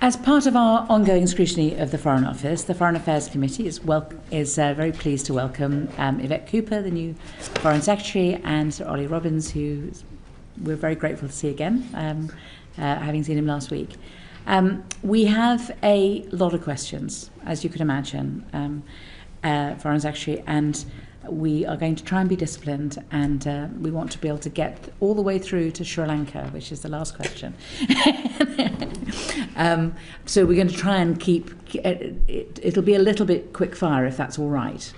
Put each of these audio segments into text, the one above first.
As part of our ongoing scrutiny of the Foreign Office, the Foreign Affairs Committee is very pleased to welcome Yvette Cooper, the new Foreign Secretary, and Sir Ollie Robbins, who we're very grateful to see again, having seen him last week. We have a lot of questions, as you can imagine, Foreign Secretary, and we are going to try and be disciplined, and we want to be able to get all the way through to Sri Lanka, which is the last question. So we're going to try and keep it'll be a little bit quick fire, if that's all right,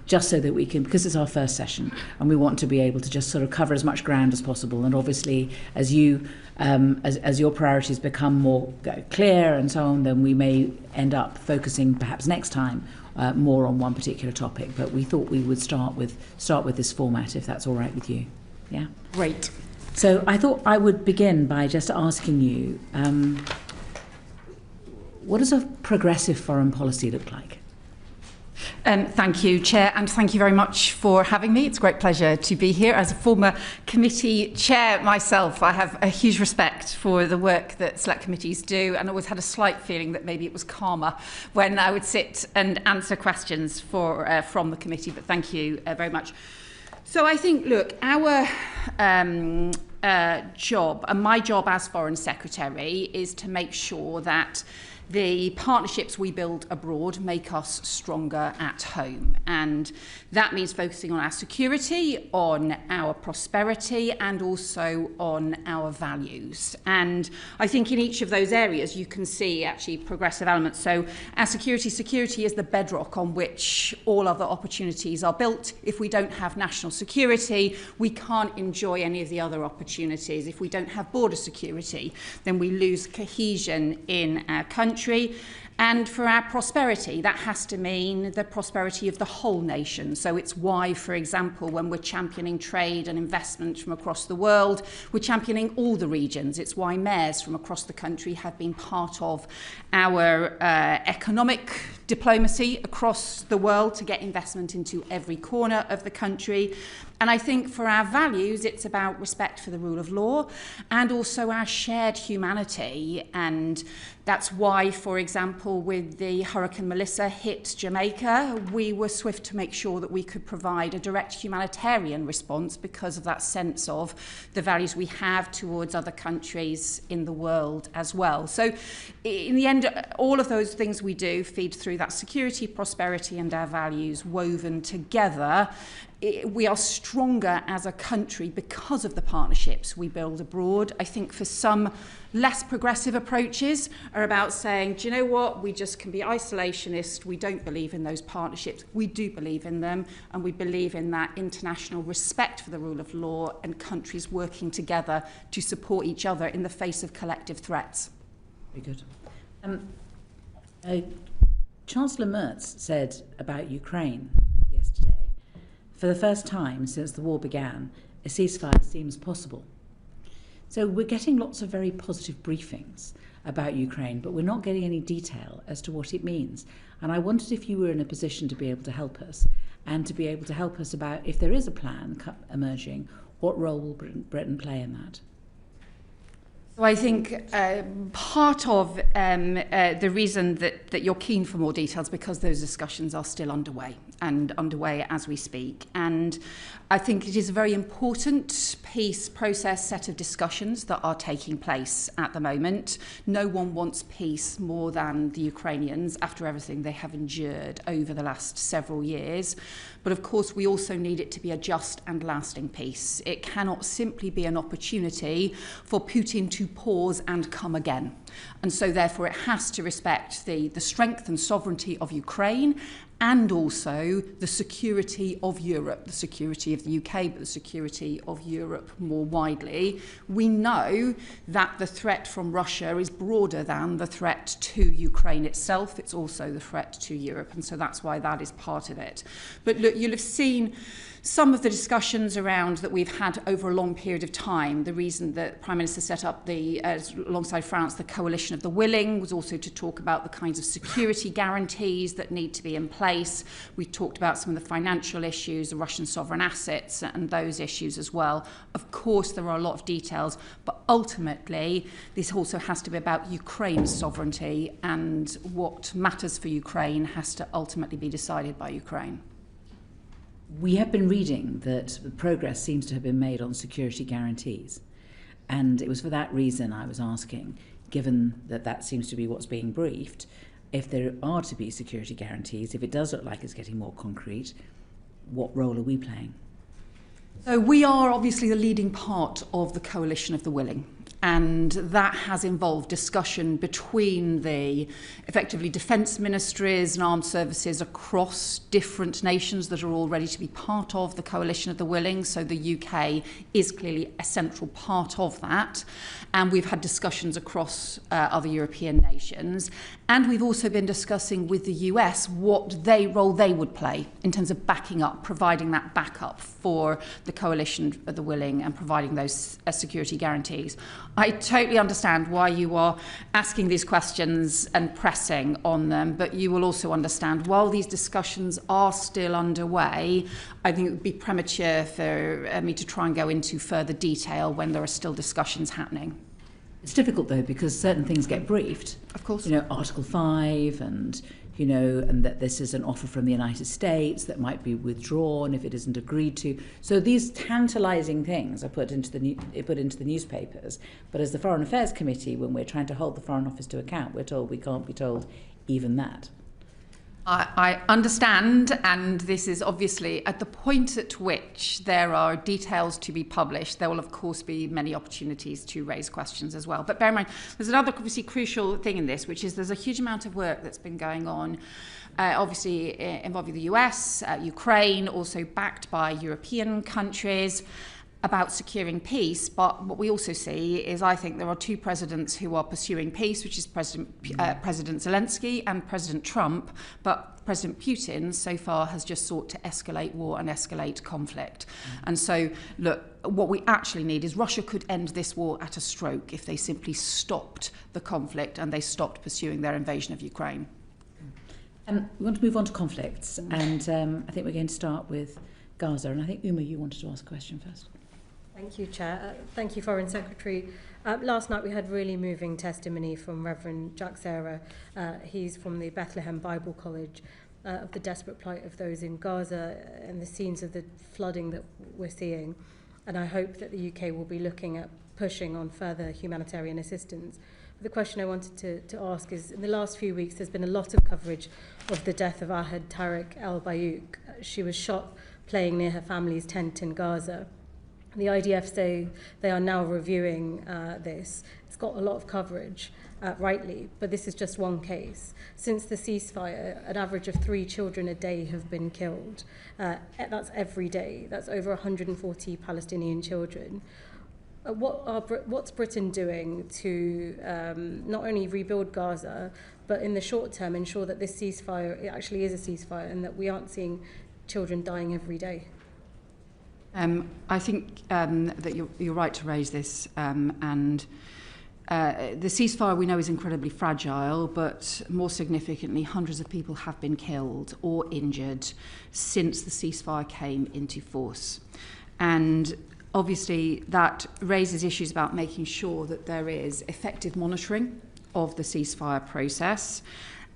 just so that we can, because it's our first session, and we want to be able to just sort of cover as much ground as possible. And obviously, as you as your priorities become more clear and so on, then we may end up focusing perhaps next time more on one particular topic. But we thought we would start with this format, if that's all right with you. Yeah. Great. So I thought I would begin by just asking you, what does a progressive foreign policy look like? Thank you, Chair, and thank you very much for having me. It's a great pleasure to be here. As a former committee chair myself, I have a huge respect for the work that select committees do, and always had a slight feeling that maybe it was calmer when I would sit and answer questions from the committee, but thank you very much. So I think, look, our job, and my job as Foreign Secretary, is to make sure that the partnerships we build abroad make us stronger at home. And that means focusing on our security, on our prosperity, and also on our values. And I think in each of those areas you can see actually progressive elements. So our security is the bedrock on which all other opportunities are built. If we don't have national security, we can't enjoy any of the other opportunities. If we don't have border security, then we lose cohesion in our country. And for our prosperity, that has to mean the prosperity of the whole nation. So it's why, for example, when we're championing trade and investment from across the world, we're championing all the regions. It's why mayors from across the country have been part of our economic diplomacy across the world to get investment into every corner of the country. And I think for our values, it's about respect for the rule of law and also our shared humanity. And that's why, for example, with the Hurricane Melissa hit Jamaica, we were swift to make sure that we could provide a direct humanitarian response because of that sense of the values we have towards other countries in the world as well. So in the end, all of those things we do feed through that security, prosperity, and our values woven together. We are stronger as a country because of the partnerships we build abroad. I think for some less progressive approaches are about saying, do you know what, we just can be isolationist, we don't believe in those partnerships. We do believe in them, and we believe in that international respect for the rule of law and countries working together to support each other in the face of collective threats. Very good. Chancellor Merz said about Ukraine yesterday, for the first time since the war began, a ceasefire seems possible. So we're getting lots of very positive briefings about Ukraine, but we're not getting any detail as to what it means. And I wondered if you were in a position to be able to help us, and to be able to help us about, if there is a plan emerging, what role will Britain play in that? So I think part of the reason that you're keen for more details because those discussions are still underway as we speak. And I think it is a very important process set of discussions that are taking place at the moment. No one wants peace more than the Ukrainians after everything they have endured over the last several years. But of course, we also need it to be a just and lasting peace. It cannot simply be an opportunity for Putin to pause and come again. And so therefore it has to respect the strength and sovereignty of Ukraine and also the security of Europe, the security of the UK, but the security of Europe more widely. We know that the threat from Russia is broader than the threat to Ukraine itself. It's also the threat to Europe, and so that's why that is part of it. But look, you'll have seen some of the discussions around that we've had over a long period of time. The reason that Prime Minister set up alongside France, the coalition of the willing was also to talk about the kinds of security guarantees that need to be in place. We talked about some of the financial issues, the Russian sovereign assets and those issues as well. Of course, there are a lot of details, but ultimately, this also has to be about Ukraine's sovereignty, and what matters for Ukraine has to ultimately be decided by Ukraine. We have been reading that progress seems to have been made on security guarantees. And it was for that reason I was asking, given that that seems to be what's being briefed, if there are to be security guarantees, if it does look like it's getting more concrete, what role are we playing? So we are obviously the leading part of the coalition of the willing. And that has involved discussion between the effectively defence ministries and armed services across different nations that are all ready to be part of the coalition of the willing. So the UK is clearly a central part of that. And we've had discussions across other European nations. And we've also been discussing with the US what role they would play in terms of backing up, providing that backup for the coalition of the willing and providing those security guarantees. I totally understand why you are asking these questions and pressing on them, but you will also understand while these discussions are still underway, I think it would be premature for me to try and go into further detail when there are still discussions happening. It's difficult though, because certain things get briefed. Of course. You know, Article 5 and that this is an offer from the United States that might be withdrawn if it isn't agreed to. So these tantalising things are put into the newspapers. But as the Foreign Affairs Committee, when we're trying to hold the Foreign Office to account, we're told we can't be told even that. I understand, and this is obviously at the point at which there are details to be published, there will of course be many opportunities to raise questions as well. But bear in mind, there's another obviously crucial thing in this, which is there's a huge amount of work that's been going on, obviously involving the US, Ukraine, also backed by European countries, about securing peace. But what we also see is, I think there are two presidents who are pursuing peace, which is President Zelensky and President Trump, but President Putin so far has just sought to escalate war and escalate conflict. And so, look, what we actually need is Russia could end this war at a stroke if they simply stopped the conflict and they stopped pursuing their invasion of Ukraine. We want to move on to conflicts, and I think we're going to start with Gaza. And I think, Uma, you wanted to ask a question first. Thank you, Chair. Thank you, Foreign Secretary. Last night we had really moving testimony from Reverend Jack Serra. He's from the Bethlehem Bible College, of the desperate plight of those in Gaza and the scenes of the flooding that we're seeing. And I hope that the UK will be looking at pushing on further humanitarian assistance. But the question I wanted to ask is, in the last few weeks there's been a lot of coverage of the death of Ahad Tariq al-Bayouk. She was shot playing near her family's tent in Gaza. The IDF say they are now reviewing this. It's got a lot of coverage, rightly, but this is just one case. Since the ceasefire, an average of 3 children a day have been killed. That's every day. That's over 140 Palestinian children. What's Britain doing to not only rebuild Gaza, but in the short term ensure that this ceasefire, it actually is a ceasefire, and that we aren't seeing children dying every day? I think that you're right to raise this, and the ceasefire we know is incredibly fragile, but more significantly, hundreds of people have been killed or injured since the ceasefire came into force. And obviously that raises issues about making sure that there is effective monitoring of the ceasefire process,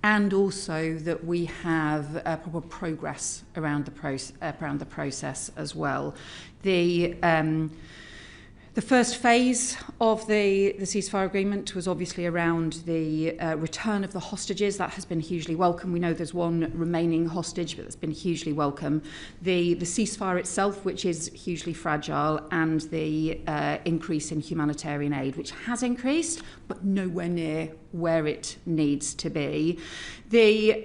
and also that we have proper progress around the process as well. The first phase of the ceasefire agreement was obviously around the return of the hostages. That has been hugely welcome. We know there's one remaining hostage, but that's been hugely welcome. The ceasefire itself, which is hugely fragile, and the increase in humanitarian aid, which has increased, but nowhere near where it needs to be. The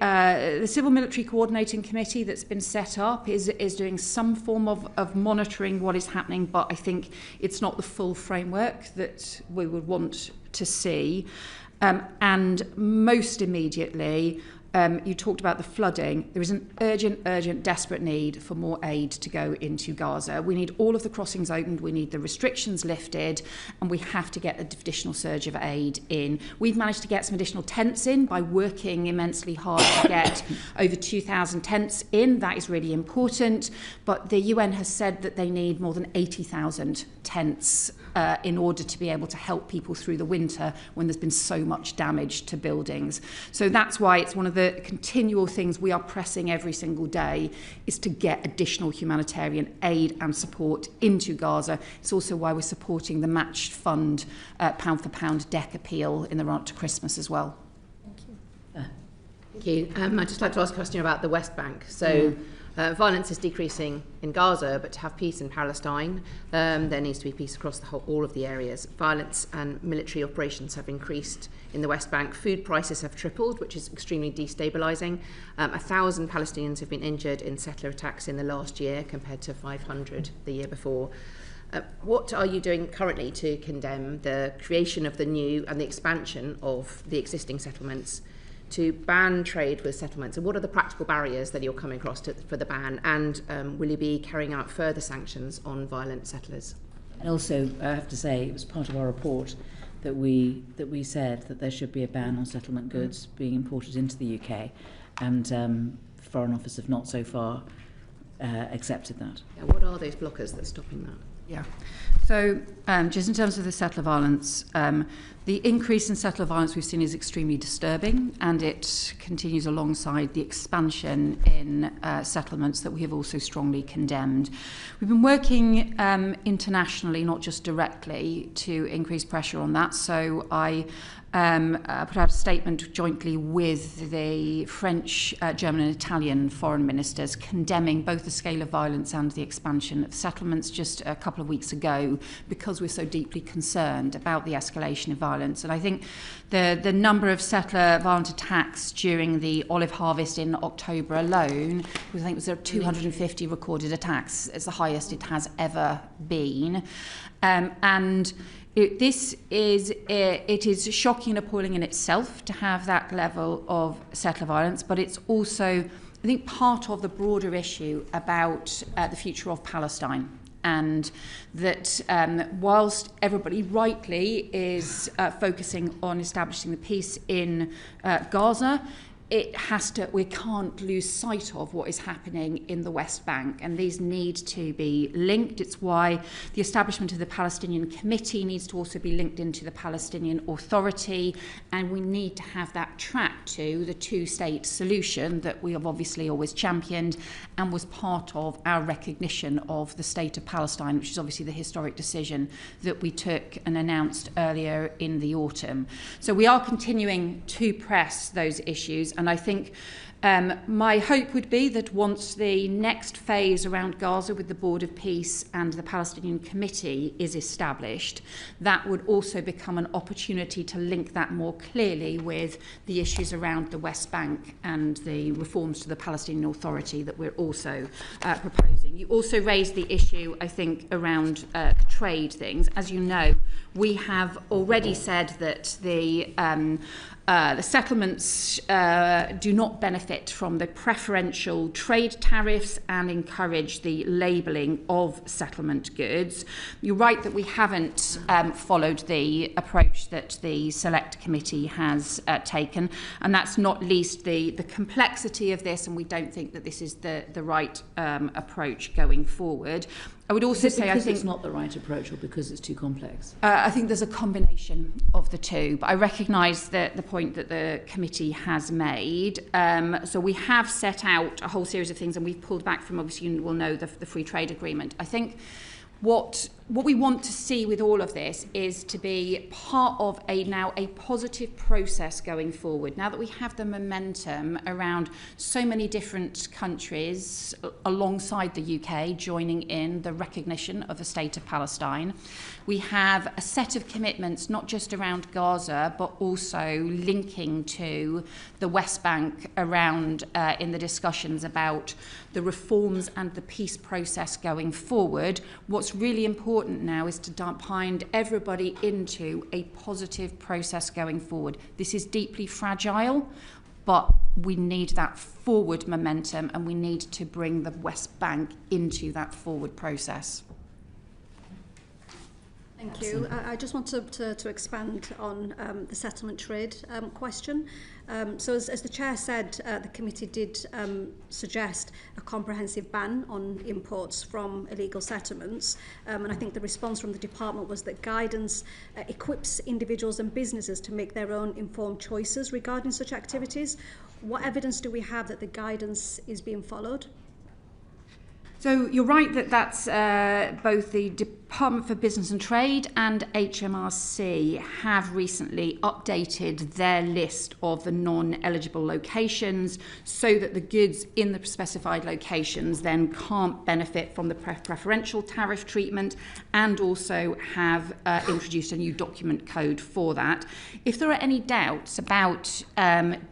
Civil Military Coordinating Committee that's been set up is doing some form of monitoring what is happening, but I think it's not the full framework that we would want to see. And most immediately, you talked about the flooding. There is an urgent, desperate need for more aid to go into Gaza. We need all of the crossings opened, we need the restrictions lifted, and we have to get an additional surge of aid in. We've managed to get some additional tents in by working immensely hard to get over 2,000 tents in. That is really important. But the UN has said that they need more than 80,000 tents in order to be able to help people through the winter when there's been so much damage to buildings. So that's why it's one of the continual things we are pressing every single day, is to get additional humanitarian aid and support into Gaza. It's also why we're supporting the matched fund pound for pound deck appeal in the run up to Christmas as well. Thank you. I'd just like to ask a question about the West Bank. So violence is decreasing in Gaza, but to have peace in Palestine, there needs to be peace across all of the areas. Violence and military operations have increased in the West Bank. Food prices have tripled, which is extremely destabilising. 1,000 Palestinians have been injured in settler attacks in the last year, compared to 500 the year before. What are you doing currently to condemn the creation of the new and the expansion of the existing settlements, to ban trade with settlements? And what are the practical barriers that you're coming across for the ban? And will you be carrying out further sanctions on violent settlers? And also, I have to say, it was part of our report that we said that there should be a ban on settlement goods being imported into the UK, and the Foreign Office have not so far accepted that. Yeah, what are those blockers that's stopping that? Yeah. So just in terms of the settler violence, the increase in settler violence we've seen is extremely disturbing, and it continues alongside the expansion in settlements that we have also strongly condemned. We've been working internationally, not just directly, to increase pressure on that. So I put out a statement jointly with the French, German and Italian foreign ministers condemning both the scale of violence and the expansion of settlements just a couple of weeks ago, because we're so deeply concerned about the escalation of violence. And I think the number of settler violent attacks during the olive harvest in October alone, I think it was 250 recorded attacks. It's the highest it has ever been. And it is shocking and appalling in itself to have that level of settler violence, but it's also, I think, part of the broader issue about the future of Palestine. And that whilst everybody rightly is focusing on establishing the peace in Gaza, we can't lose sight of what is happening in the West Bank, and these need to be linked. It's why the establishment of the Palestinian Committee needs to also be linked into the Palestinian Authority, and we need to have that track to the two-state solution that we have obviously always championed and was part of our recognition of the state of Palestine, which is obviously the historic decision that we took and announced earlier in the autumn. So we are continuing to press those issues. And I think my hope would be that once the next phase around Gaza with the Board of Peace and the Palestinian Committee is established, that would also become an opportunity to link that more clearly with the issues around the West Bank and the reforms to the Palestinian Authority that we're also proposing. You also raised the issue, I think, around trade things. As you know, we have already said that the settlements do not benefit from the preferential trade tariffs and encourage the labelling of settlement goods. You're right that we haven't followed the approach that the Select Committee has taken, and that's not least the complexity of this, and we don't think that this is the right approach going forward. I would also say, I think it's not the right approach, or because it's too complex. I think there's a combination of the two, but I recognise the point that the committee has made. So we have set out a whole series of things, and we've pulled back from, obviously you will know, the free trade agreement. I think what we want to see with all of this is to be part of now a positive process going forward. Now that we have the momentum around so many different countries alongside the UK joining in the recognition of the state of Palestine, we have a set of commitments not just around Gaza but also linking to the West Bank around in the discussions about the reforms and the peace process going forward. What's really important now is to bind everybody into a positive process going forward. This is deeply fragile, but we need that forward momentum, and we need to bring the West Bank into that forward process. Thank you. I just want to expand on the settlement trade question. So as the Chair said, the committee did suggest a comprehensive ban on imports from illegal settlements. And I think the response from the department was that guidance equips individuals and businesses to make their own informed choices regarding such activities. What evidence do we have that the guidance is being followed? So you're right that that's both the Department for Business and Trade and HMRC have recently updated their list of the non-eligible locations so that the goods in the specified locations then can't benefit from the preferential tariff treatment, and also have introduced a new document code for that. If there are any doubts about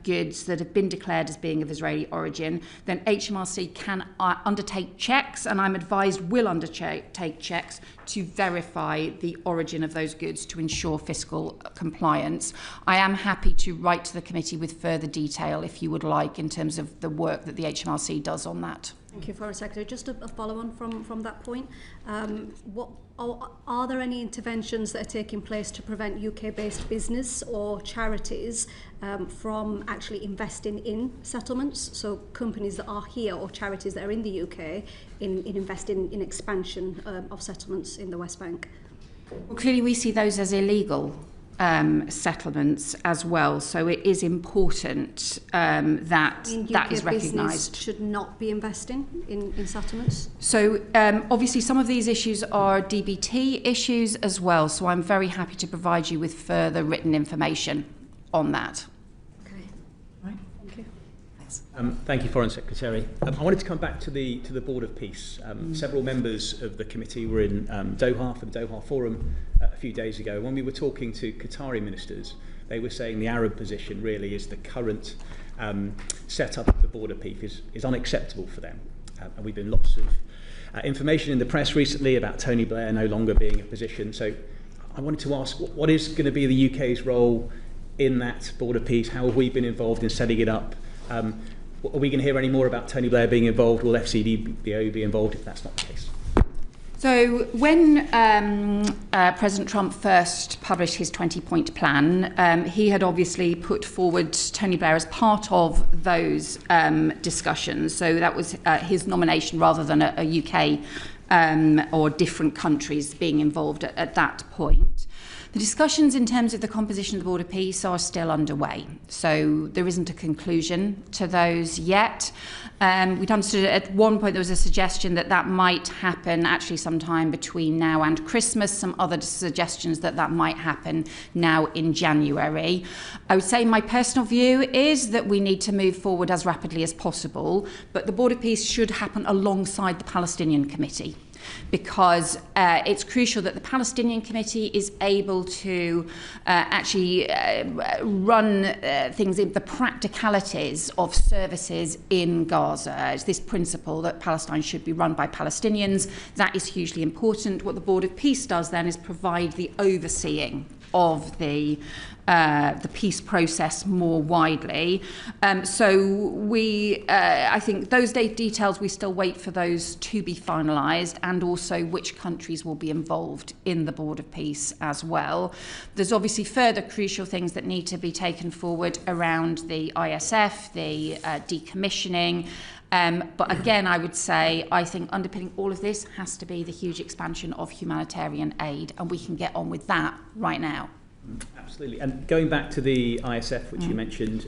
goods that have been declared as being of Israeli origin, then HMRC can undertake checks, and I'm advised will undertake checks to verify the origin of those goods to ensure fiscal compliance. I am happy to write to the committee with further detail if you would like, in terms of the work that the HMRC does on that. Thank you, Foreign Secretary. Just a follow-on from that point. Are there any interventions that are taking place to prevent UK-based business or charities from actually investing in settlements? So companies that are here or charities that are in the UK in investing in expansion of settlements in the West Bank? Well, clearly we see those as illegal settlements as well. So it is important that that is recognised. Should not be investing in settlements. So obviously some of these issues are DBT issues as well. So I'm very happy to provide you with further written information on that. Okay. Right. Thank you. Thanks. Thank you, Foreign Secretary. I wanted to come back to the Board of Peace. Several members of the committee were in Doha for the Doha Forum a few days ago. When we were talking to Qatari ministers, they were saying the Arab position really is the current setup of the Board of Peace is unacceptable for them. And we've been lots of information in the press recently about Tony Blair no longer being a position. So I wanted to ask, what is going to be the UK's role in that Board of Peace? How have we been involved in setting it up? Are we going to hear any more about Tony Blair being involved? Will FCDBO be involved if that's not the case? So when President Trump first published his 20-point plan, he had obviously put forward Tony Blair as part of those discussions. So that was his nomination rather than a UK or different countries being involved at that point. The discussions in terms of the composition of the Board of Peace are still underway, so there isn't a conclusion to those yet. We'd understood at one point there was a suggestion that that might happen actually sometime between now and Christmas, some other suggestions that that might happen now in January. I would say my personal view is that we need to move forward as rapidly as possible, but the Board of Peace should happen alongside the Palestinian Committee, because it's crucial that the Palestinian Committee is able to actually run things in the practicalities of services in Gaza. It's this principle that Palestine should be run by Palestinians. That is hugely important. What the Board of Peace does then is provide the overseeing of the peace process more widely. So we, I think those details, we still wait for those to be finalised, and also which countries will be involved in the Board of Peace as well. There's obviously further crucial things that need to be taken forward around the ISF, the decommissioning. But again, I would say, I think underpinning all of this has to be the huge expansion of humanitarian aid, and we can get on with that right now. Absolutely. And going back to the ISF, which you mentioned,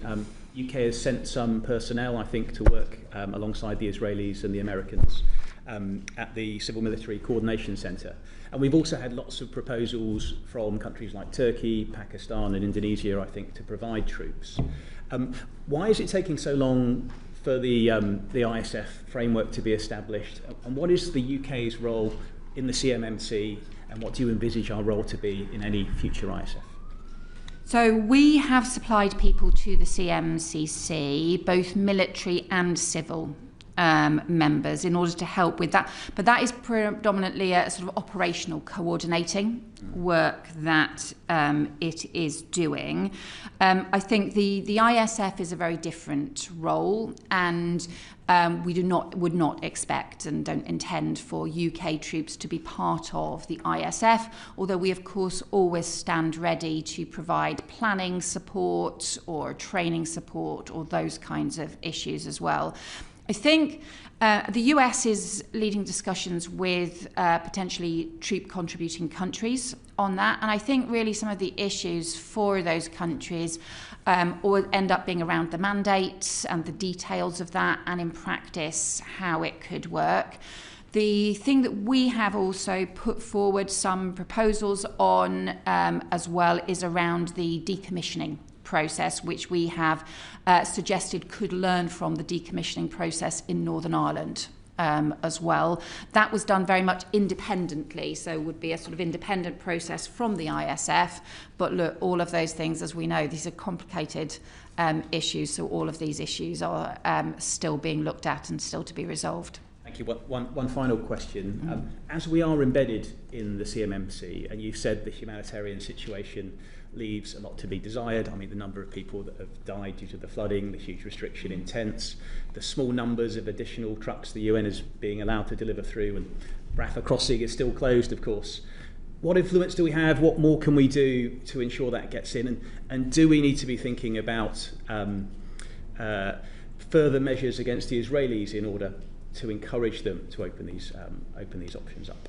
UK has sent some personnel, I think, to work alongside the Israelis and the Americans at the Civil Military Coordination Centre. And we've also had lots of proposals from countries like Turkey, Pakistan and Indonesia, I think, to provide troops. Why is it taking so long for the ISF framework to be established? And what is the UK's role in the CMMC, and what do you envisage our role to be in any future ISF? So we have supplied people to the CMCC, both military and civil members in order to help with that. But that is predominantly a sort of operational coordinating work that it is doing. I think the ISF is a very different role, and we would not expect and don't intend for UK troops to be part of the ISF, although we of course always stand ready to provide planning support or training support or those kinds of issues as well. I think the US is leading discussions with potentially troop contributing countries on that, and I think really some of the issues for those countries or end up being around the mandate and the details of that, and in practice how it could work. The thing that we have also put forward some proposals on as well is around the decommissioning process, which we have suggested could learn from the decommissioning process in Northern Ireland as well. That was done very much independently, so would be a sort of independent process from the ISF. But look, all of those things, as we know, these are complicated issues, so all of these issues are still being looked at and still to be resolved. Thank you. One final question. As we are embedded in the CMMC, and you've said the humanitarian situation leaves a lot to be desired. I mean, the number of people that have died due to the flooding, the huge restriction in tents, the small numbers of additional trucks the UN is being allowed to deliver through, and Rafah crossing is still closed, of course. What influence do we have? What more can we do to ensure that gets in? And do we need to be thinking about further measures against the Israelis in order to encourage them to open these options up?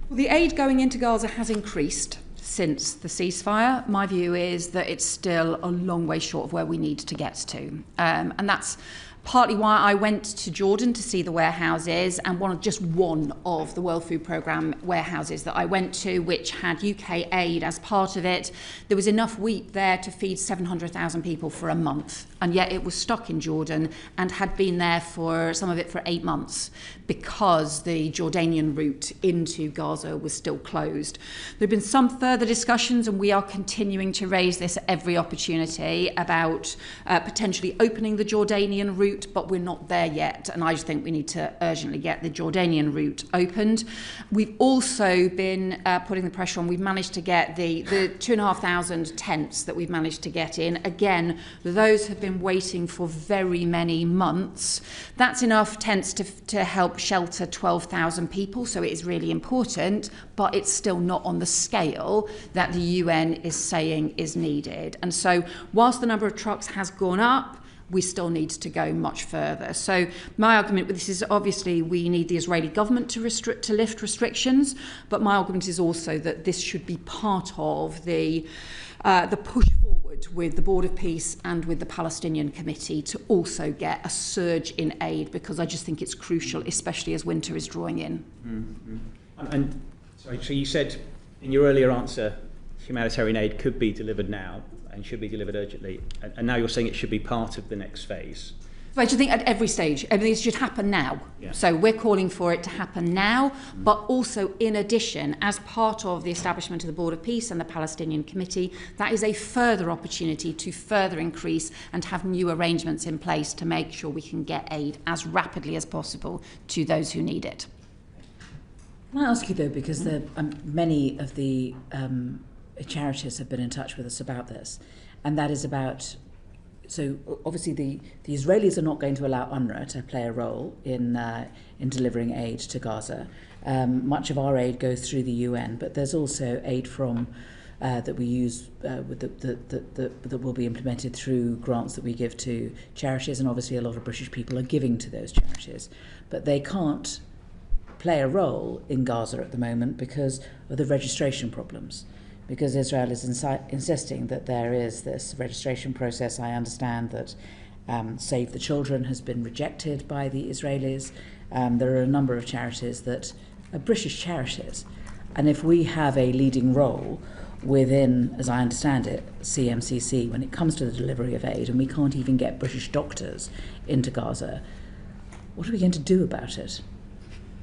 Well, the aid going into Gaza has increased since the ceasefire. My view is that it's still a long way short of where we need to get to. And that's partly why I went to Jordan to see the warehouses, and just one of the World Food Programme warehouses that I went to, which had UK aid as part of it. There was enough wheat there to feed 700,000 people for a month, and yet it was stuck in Jordan and had been there for some of it for 8 months because the Jordanian route into Gaza was still closed. There have been some further discussions, and we are continuing to raise this at every opportunity about potentially opening the Jordanian route, but we're not there yet, and I just think we need to urgently get the Jordanian route opened. We've also been putting the pressure on. We've managed to get the 2,500 tents that we've managed to get in. Again, those have been waiting for very many months. That's enough tents to help shelter 12,000 people, so it is really important, but it's still not on the scale that the UN is saying is needed. And so whilst the number of trucks has gone up, we still need to go much further. So my argument with this is obviously we need the Israeli government to lift restrictions, but my argument is also that this should be part of the push forward with the Board of Peace and with the Palestinian Committee to also get a surge in aid, because I just think it's crucial, especially as winter is drawing in. Mm-hmm. And sorry, so you said in your earlier answer humanitarian aid could be delivered now and should be delivered urgently, and now you're saying it should be part of the next phase. Right, I think at every stage, everything should happen now. Yeah. So we're calling for it to happen now, but also in addition, as part of the establishment of the Board of Peace and the Palestinian Committee, that is a further opportunity to further increase and have new arrangements in place to make sure we can get aid as rapidly as possible to those who need it. Can I ask you though, because many of the charities have been in touch with us about this, and that is about, so obviously the Israelis are not going to allow UNRWA to play a role in delivering aid to Gaza. Much of our aid goes through the UN, but there's also aid from that we use that will be implemented through grants that we give to charities, and obviously a lot of British people are giving to those charities, but they can't play a role in Gaza at the moment because of the registration problems. Because Israel is insisting that there is this registration process. I understand that Save the Children has been rejected by the Israelis. There are a number of charities that are British charities. And if we have a leading role within, as I understand it, CMCC, when it comes to the delivery of aid, and we can't even get British doctors into Gaza, what are we going to do about it?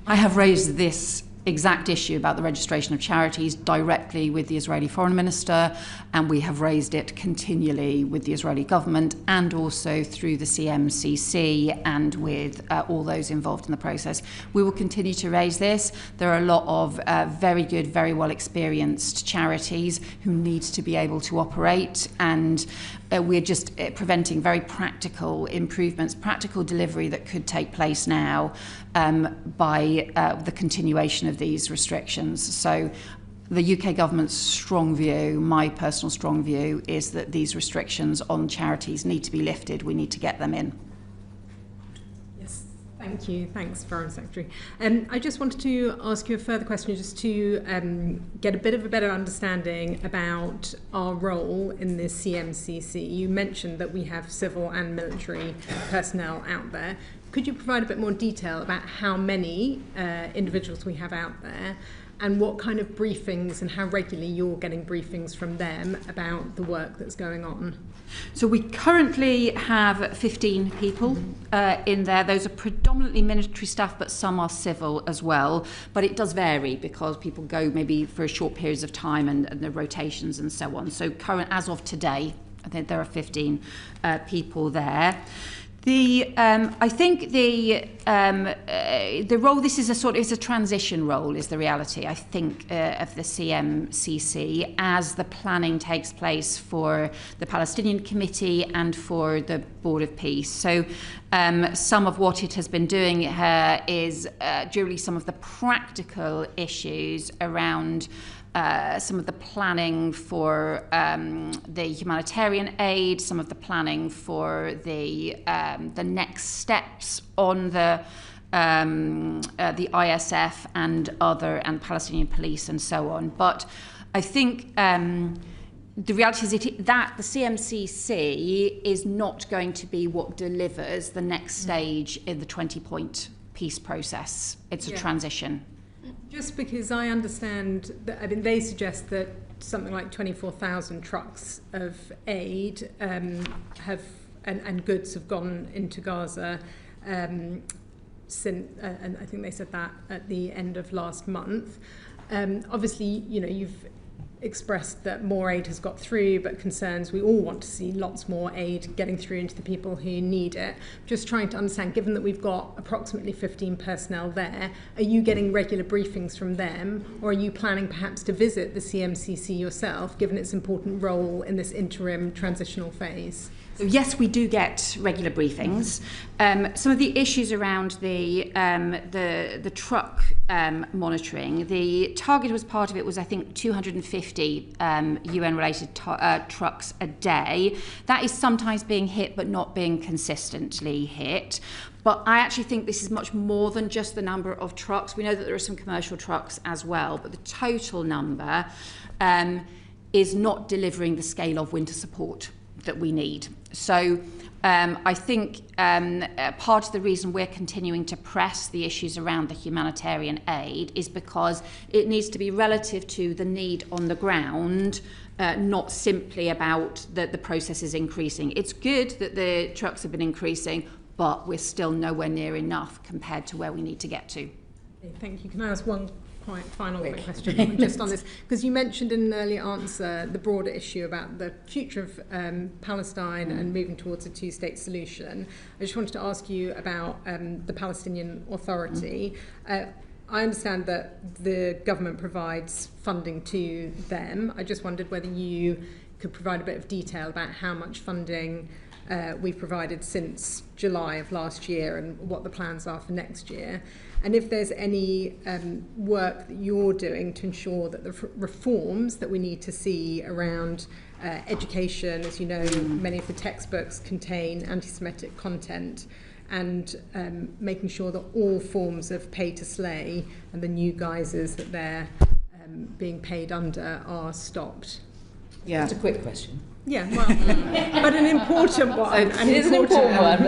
I have raised this exact issue about the registration of charities directly with the Israeli Foreign Minister, and we have raised it continually with the Israeli government and also through the CMCC and with all those involved in the process. We will continue to raise this. There are a lot of very good, very well experienced charities who need to be able to operate, and we're just preventing very practical improvements, practical delivery that could take place now by the continuation of these restrictions. So the UK government's strong view, my personal strong view, is that these restrictions on charities need to be lifted. We need to get them in. Yes, thank you. Thanks, Foreign Secretary. I just wanted to ask you a further question just to get a bit of a better understanding about our role in the CMCC. You mentioned that we have civil and military personnel out there. Could you provide a bit more detail about how many individuals we have out there and what kind of briefings and how regularly you're getting briefings from them about the work that's going on? So we currently have 15 people in there. Those are predominantly military staff, but some are civil as well. But it does vary because people go maybe for short periods of time and the rotations and so on. So current, as of today, I think there are 15 people there. I think the role, this is it's a transition role, is the reality, I think, of the CMCC as the planning takes place for the Palestinian Committee and for the Board of Peace. So some of what it has been doing is duly some of the practical issues around some of the planning for the humanitarian aid, some of the planning for the next steps on the ISF and Palestinian police and so on. But I think the reality is that the CMCC is not going to be what delivers the next stage in the 20-point peace process. It's a transition. Just because I understand that, I mean, they suggest that something like 24,000 trucks of aid and goods have gone into Gaza since, and I think they said that at the end of last month. Obviously, you've expressed that more aid has got through, but concerns we all want to see lots more aid getting through into the people who need it. Just trying to understand, given that we've got approximately 15 personnel there, are you getting regular briefings from them, or are you planning perhaps to visit the CMCC yourself, given its important role in this interim transitional phase? So yes, we do get regular briefings. Some of the issues around the truck monitoring, the target was part of it was, I think, 250 UN-related trucks a day. That is sometimes being hit, but not being consistently hit. But I actually think this is much more than just the number of trucks. We know that there are some commercial trucks as well, but the total number is not delivering the scale of winter support that we need. So I think part of the reason we're continuing to press the issues around the humanitarian aid is because it needs to be relative to the need on the ground, not simply about that the process is increasing. It's good that the trucks have been increasing, but we're still nowhere near enough compared to where we need to get to. Thank you. Can I ask one final quick question just on this? Because you mentioned in an earlier answer the broader issue about the future of Palestine and moving towards a two-state solution. I just wanted to ask you about the Palestinian Authority. I understand that the government provides funding to them. I just wondered whether you could provide a bit of detail about how much funding we've provided since July of last year and what the plans are for next year. And if there's any work that you're doing to ensure that the reforms that we need to see around education, as you know, many of the textbooks contain anti-Semitic content, and making sure that all forms of pay to slay and the new guises that they're being paid under are stopped. Yeah. That's a quick question. Yeah, well, but an important one. It is an important one.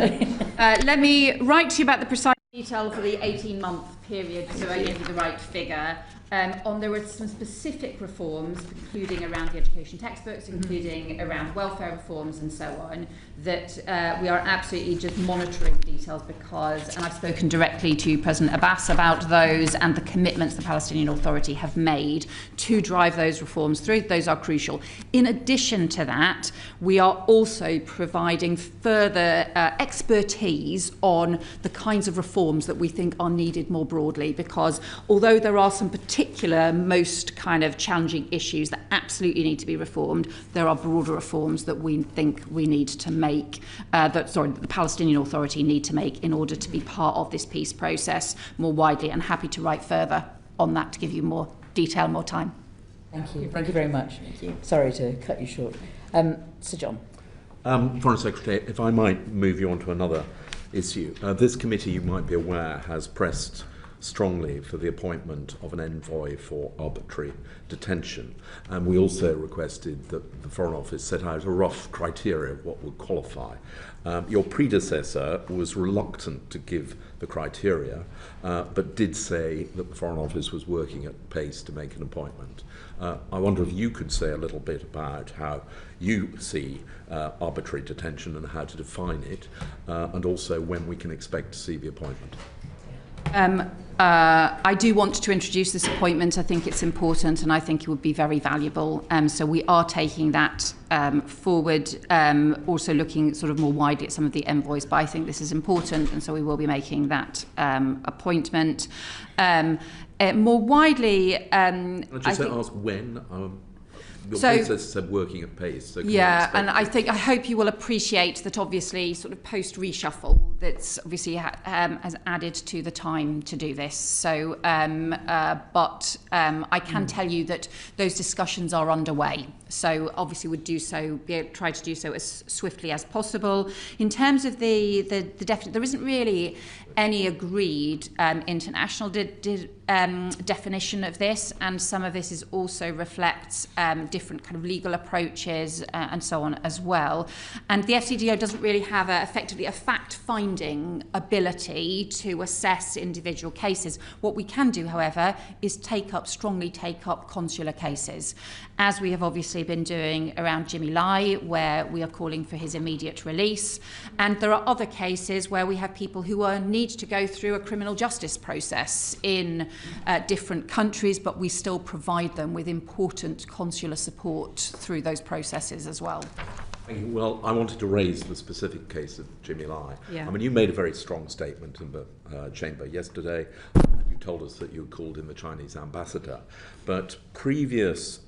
Let me write to you about the precise detail for the 18-month period so I give you the right figure. There are some specific reforms, including around the education textbooks, including around welfare reforms and so on, that we are absolutely just monitoring the details because, and I've spoken directly to President Abbas about those and the commitments the Palestinian Authority have made to drive those reforms through. Those are crucial. In addition to that, we are also providing further expertise on the kinds of reforms that we think are needed more broadly, because although there are some particular, most kind of challenging issues that absolutely need to be reformed, there are broader reforms that we think we need to make, that the Palestinian Authority need to make in order to be part of this peace process more widely, and happy to write further on that to give you more detail, more time. Thank you. Thank you very much. Thank you. Sorry to cut you short. Sir John. Foreign Secretary, if I might move you on to another issue. This committee, you might be aware, has pressed strongly for the appointment of an envoy for arbitrary detention. And we also requested that the Foreign Office set out a rough criteria of what would qualify. Your predecessor was reluctant to give the criteria, but did say that the Foreign Office was working at pace to make an appointment. I wonder if you could say a little bit about how you see arbitrary detention and how to define it, and also when we can expect to see the appointment. I do want to introduce this appointment. I think it's important and I think it would be very valuable. So we are taking that forward, also looking sort of more widely at some of the envoys, but I think this is important, and so we will be making that appointment. More widely, I'll just ask when. Your process said working at pace. So and I hope you will appreciate that obviously sort of post-reshuffle that's obviously has added to the time to do this. So, but I can tell you that those discussions are underway. So obviously would try to do so as swiftly as possible. In terms of the there isn't really any agreed international definition of this, and some of this is also reflects different kind of legal approaches and so on as well. And the FCDO doesn't really have effectively a fact-finding ability to assess individual cases. What we can do, however, is strongly take up consular cases, as we have obviously been doing around Jimmy Lai, where we are calling for his immediate release. And there are other cases where we have people who need to go through a criminal justice process in different countries, but we still provide them with important consular support through those processes as well. Thank you. Well, I wanted to raise the specific case of Jimmy Lai. Yeah. I mean, you made a very strong statement in the chamber yesterday. You told us that you had called in the Chinese ambassador. But previous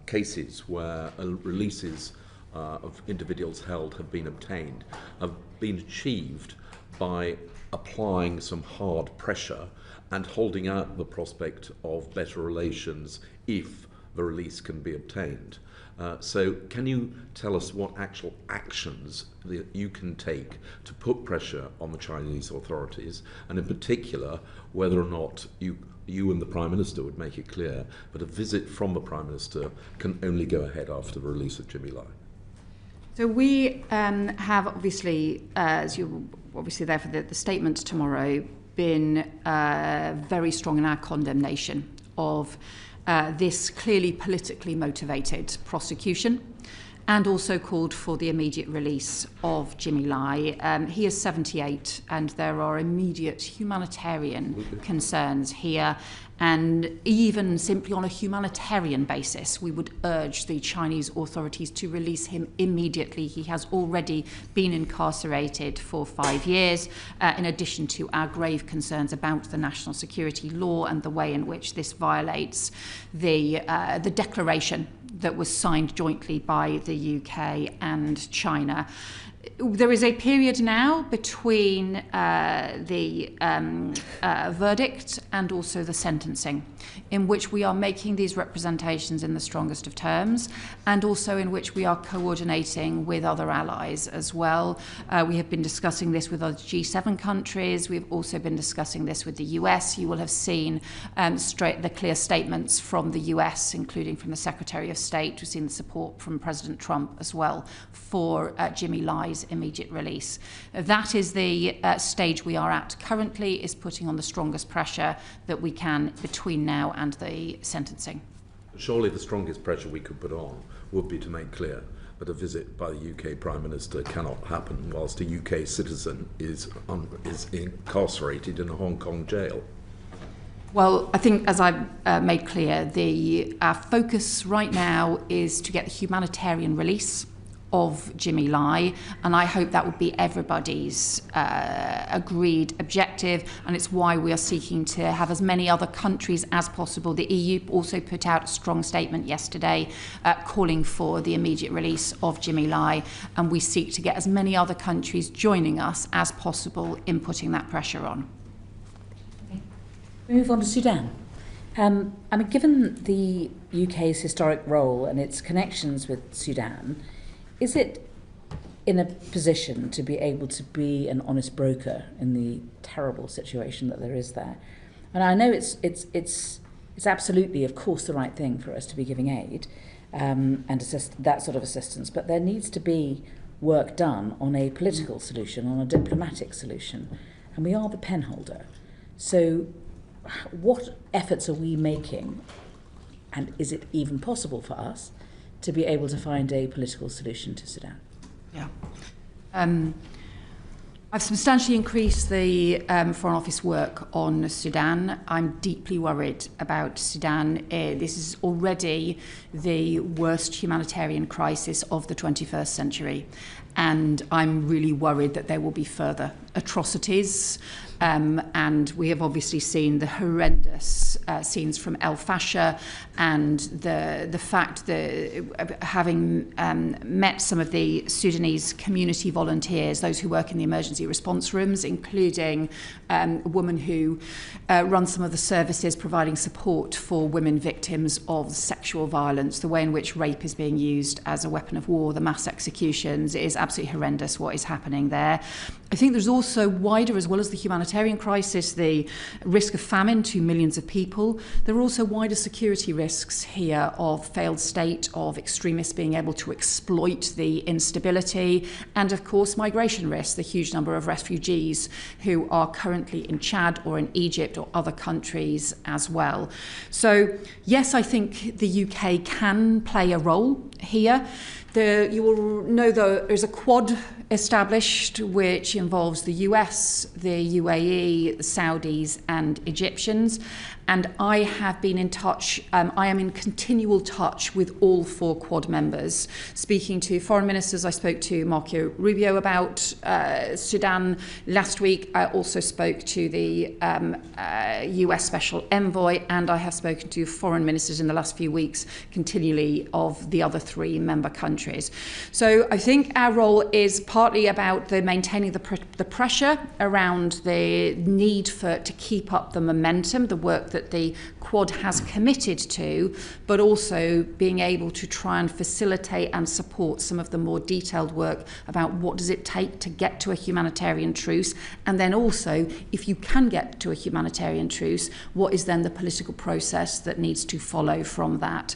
cases where releases of individuals held have been obtained have been achieved by applying some hard pressure and holding out the prospect of better relations if the release can be obtained. So can you tell us what actual actions that you can take to put pressure on the Chinese authorities, and in particular whether or not you and the Prime Minister would make it clear that a visit from the Prime Minister can only go ahead after the release of Jimmy Lai? So we have obviously, as you're obviously there for the statement tomorrow, been very strong in our condemnation of this clearly politically motivated prosecution, and also called for the immediate release of Jimmy Lai. He is 78, and there are immediate humanitarian concerns here. And even simply on a humanitarian basis, we would urge the Chinese authorities to release him immediately. He has already been incarcerated for 5 years, in addition to our grave concerns about the national security law and the way in which this violates the declaration that was signed jointly by the UK and China. There is a period now between the verdict and also the sentencing, in which we are making these representations in the strongest of terms, and also in which we are coordinating with other allies as well. We have been discussing this with other G7 countries. We've also been discussing this with the US. You will have seen the clear statements from the US, including from the Secretary of State. We've seen the support from President Trump as well for Jimmy Lai Lai's immediate release. That is the stage we are at currently, is putting on the strongest pressure that we can between now and the sentencing. Surely the strongest pressure we could put on would be to make clear that a visit by the UK Prime Minister cannot happen whilst a UK citizen is incarcerated in a Hong Kong jail. Well, I think, as I've made clear, our focus right now is to get the humanitarian release of Jimmy Lai, and I hope that would be everybody's agreed objective, and it's why we are seeking to have as many other countries as possible. The EU also put out a strong statement yesterday calling for the immediate release of Jimmy Lai, and we seek to get as many other countries joining us as possible in putting that pressure on. Okay. We move on to Sudan. I mean, given the UK's historic role and its connections with Sudan, is it in a position to be able to be an honest broker in the terrible situation that there is there? And I know it's absolutely, of course, the right thing for us to be giving aid and that sort of assistance, but there needs to be work done on a political solution, on a diplomatic solution, and we are the pen holder. So what efforts are we making, and is it even possible for us to be able to find a political solution to Sudan? Yeah. I've substantially increased the Foreign Office work on Sudan. I'm deeply worried about Sudan. This is already the worst humanitarian crisis of the 21st century. And I'm really worried that there will be further atrocities. And we have obviously seen the horrendous scenes from El Fasher, and the fact that having met some of the Sudanese community volunteers, those who work in the emergency response rooms, including a woman who runs some of the services providing support for women victims of sexual violence, the way in which rape is being used as a weapon of war, the mass executions, is absolutely horrendous what is happening there. I think there's also wider, as well as the humanitarian crisis, the risk of famine to millions of people. There are also wider security risks here of failed state, of extremists being able to exploit the instability, and of course migration risks, the huge number of refugees who are currently in Chad or in Egypt or other countries as well. So yes, I think the UK can play a role here. You will know that there's a Quad established which involves the US, the UAE, the Saudis and Egyptians. And I have been in touch, I am in continual touch with all 4 Quad members. Speaking to foreign ministers, I spoke to Marco Rubio about Sudan last week. I also spoke to the US Special Envoy, and I have spoken to foreign ministers in the last few weeks continually of the other 3 member countries. So I think our role is partly about maintaining the pressure around the need to keep up the momentum, the work that the Quad has committed to, but also being able to try and facilitate and support some of the more detailed work about what does it take to get to a humanitarian truce, and then also, if you can get to a humanitarian truce, what is then the political process that needs to follow from that.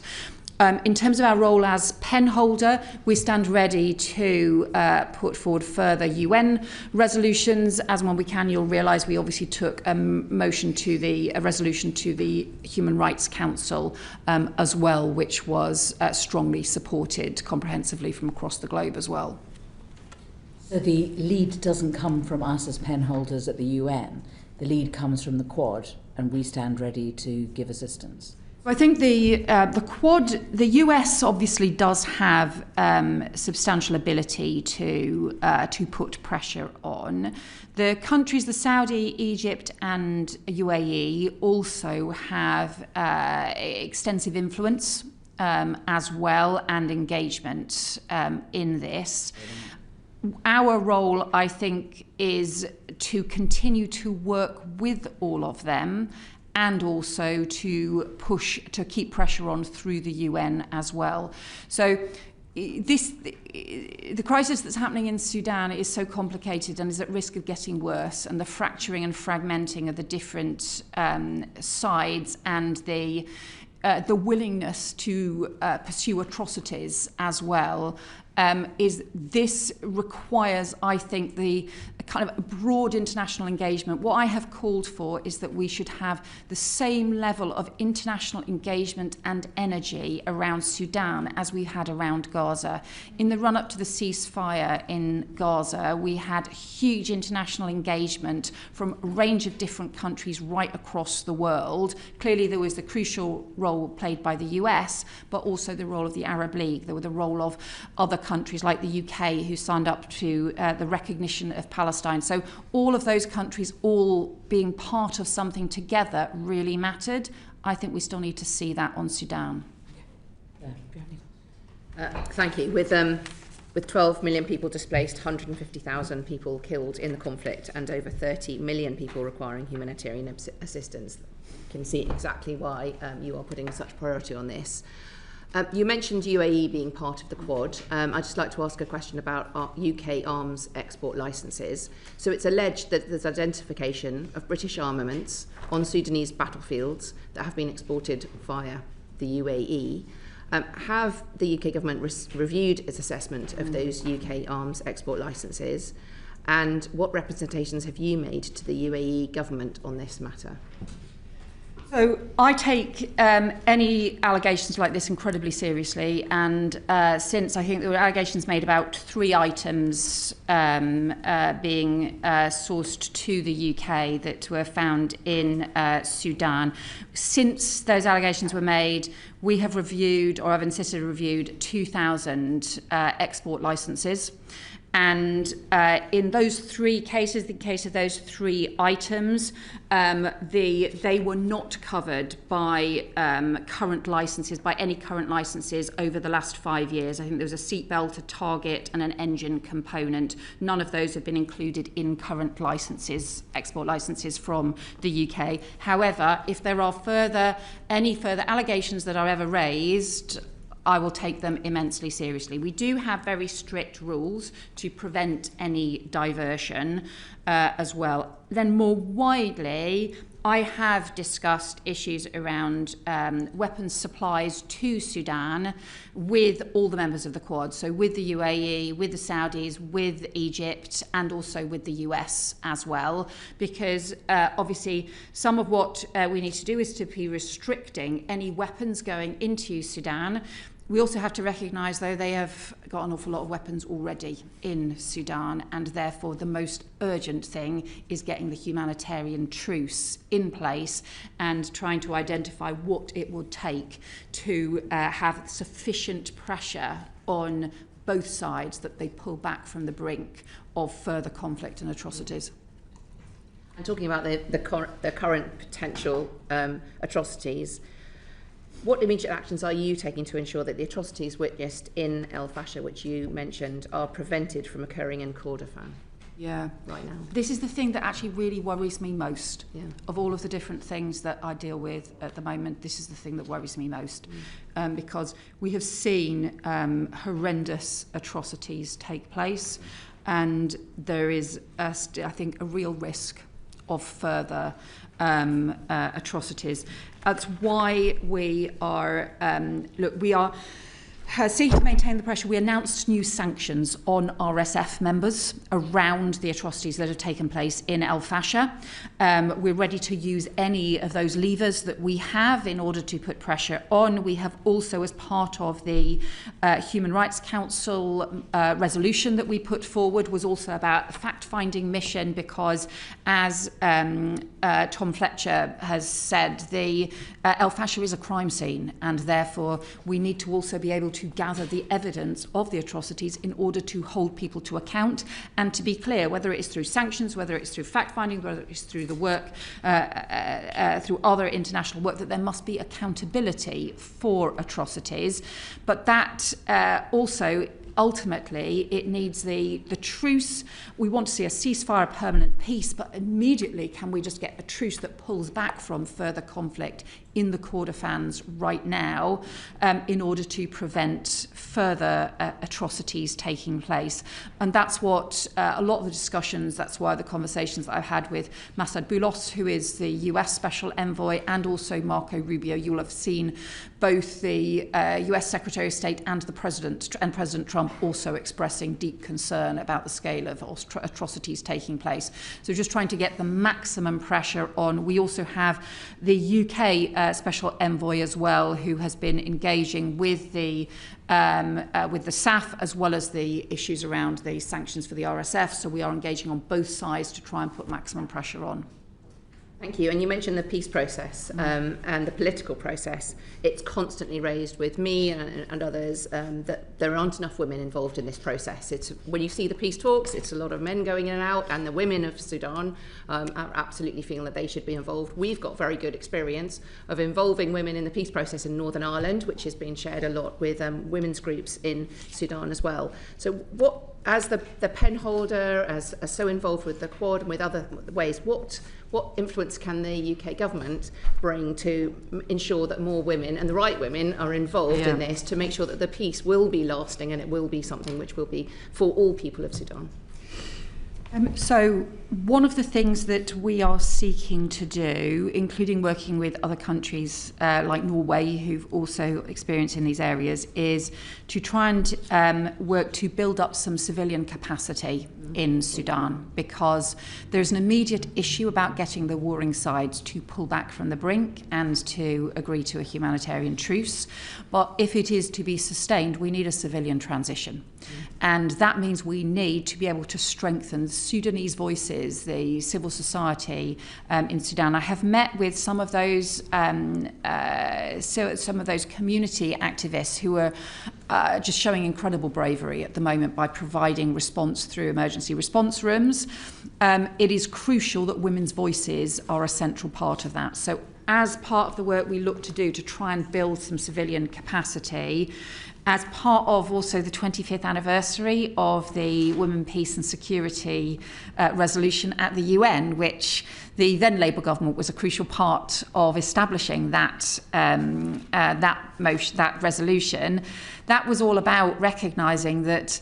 In terms of our role as pen holder, we stand ready to put forward further UN resolutions as and when we can. You'll realise we obviously took a resolution to the Human Rights Council as well, which was strongly supported comprehensively from across the globe as well. So the lead doesn't come from us as pen holders at the UN. The lead comes from the Quad, and we stand ready to give assistance. I think the Quad, the US obviously does have substantial ability to put pressure on. The countries, the Saudi, Egypt and UAE also have extensive influence as well and engagement in this. Our role, I think, is to continue to work with all of them and also to keep pressure on through the UN as well. So the crisis that's happening in Sudan is so complicated and is at risk of getting worse, and the fracturing and fragmenting of the different sides and the willingness to pursue atrocities as well is this requires, I think, the kind of broad international engagement. What I have called for is that we should have the same level of international engagement and energy around Sudan as we had around Gaza. In the run-up to the ceasefire in Gaza, we had huge international engagement from a range of different countries right across the world. Clearly, there was the crucial role played by the US, but also the role of the Arab League. There was the role of other countries like the UK who signed up to the recognition of Palestine. So all of those countries all being part of something together really mattered. I think we still need to see that on Sudan. Thank you. With 12 million people displaced, 150,000 people killed in the conflict, and over 30 million people requiring humanitarian assistance, you can see exactly why you are putting such priority on this. You mentioned UAE being part of the Quad. I'd just like to ask a question about UK arms export licences. So it's alleged that there's identification of British armaments on Sudanese battlefields that have been exported via the UAE. Have the UK government reviewed its assessment of those UK arms export licences? And what representations have you made to the UAE government on this matter? So I take any allegations like this incredibly seriously, and since I think there were allegations made about 3 items being sourced to the UK that were found in Sudan, since those allegations were made, we have reviewed, or I've insisted reviewed, 2,000 export licences. And in those 3 cases, the case of those 3 items, they were not covered by current licences, by any current licences over the last 5 years. I think there was a seatbelt, a target, and an engine component. None of those have been included in current licences, export licences from the UK. However, if there are any further allegations that are ever raised, I will take them immensely seriously. We do have very strict rules to prevent any diversion as well. Then more widely, I have discussed issues around weapons supplies to Sudan with all the members of the Quad, so with the UAE, with the Saudis, with Egypt, and also with the US as well, because obviously some of what we need to do is to be restricting any weapons going into Sudan. We also have to recognise, though, they have got an awful lot of weapons already in Sudan, and therefore the most urgent thing is getting the humanitarian truce in place and trying to identify what it would take to have sufficient pressure on both sides that they pull back from the brink of further conflict and atrocities. And talking about the current potential atrocities, what immediate actions are you taking to ensure that the atrocities witnessed in El Fasher, which you mentioned, are prevented from occurring in Kordofan? Yeah, right now. This is the thing that actually really worries me most. Yeah. Of all of the different things that I deal with at the moment, this is the thing that worries me most, because we have seen horrendous atrocities take place, and there is, I think, a real risk of further atrocities. That's why we are, seeking to maintain the pressure. We announced new sanctions on RSF members around the atrocities that have taken place in El Fasher. We're ready to use any of those levers that we have in order to put pressure on. We have also, as part of the Human Rights Council resolution that we put forward, was also about a fact-finding mission, because as Tom Fletcher has said, the El Fasher is a crime scene, and therefore we need to also be able to gather the evidence of the atrocities in order to hold people to account, and to be clear, whether it is through sanctions, whether it's through fact-finding, whether it's through the work, through other international work, that there must be accountability for atrocities. But that also, ultimately, it needs the truce. We want to see a ceasefire, a permanent peace, but immediately can we just get a truce that pulls back from further conflict in the Kordofans right now in order to prevent further atrocities taking place. And that's what a lot of the discussions, that's why the conversations that I've had with Masad Boulos, who is the US Special Envoy, and also Marco Rubio. You'll have seen both the US Secretary of State and the President, and President Trump also expressing deep concern about the scale of atrocities taking place. So just trying to get the maximum pressure on. We also have the UK Special Envoy as well, who has been engaging with the SAF as well as the issues around the sanctions for the RSF. So we are engaging on both sides to try and put maximum pressure on. Thank you. And you mentioned the peace process and the political process. It's constantly raised with me and others that there aren't enough women involved in this process. It's when you see the peace talks, it's a lot of men going in and out, and the women of Sudan are absolutely feeling that they should be involved. We've got very good experience of involving women in the peace process in Northern Ireland, which has been shared a lot with women's groups in Sudan as well. So what, as the pen holder, as so involved with the Quad and with other ways, what influence can the UK government bring to ensure that more women, and the right women, are involved in this to make sure that the peace will be lasting and it will be something which will be for all people of Sudan? So one of the things that we are seeking to do, including working with other countries like Norway, who've also experienced in these areas, is to try and work to build up some civilian capacity in Sudan, because there's an immediate issue about getting the warring sides to pull back from the brink and to agree to a humanitarian truce. But if it is to be sustained, we need a civilian transition. And that means we need to be able to strengthen Sudanese voices, the civil society in Sudan. I have met with some of those community activists who are just showing incredible bravery at the moment by providing response through emergency response rooms. It is crucial that women's voices are a central part of that. So as part of the work we look to do to try and build some civilian capacity, as part of also the 25th anniversary of the Women, Peace and Security resolution at the UN, which the then Labour government was a crucial part of establishing that resolution. That was all about recognising that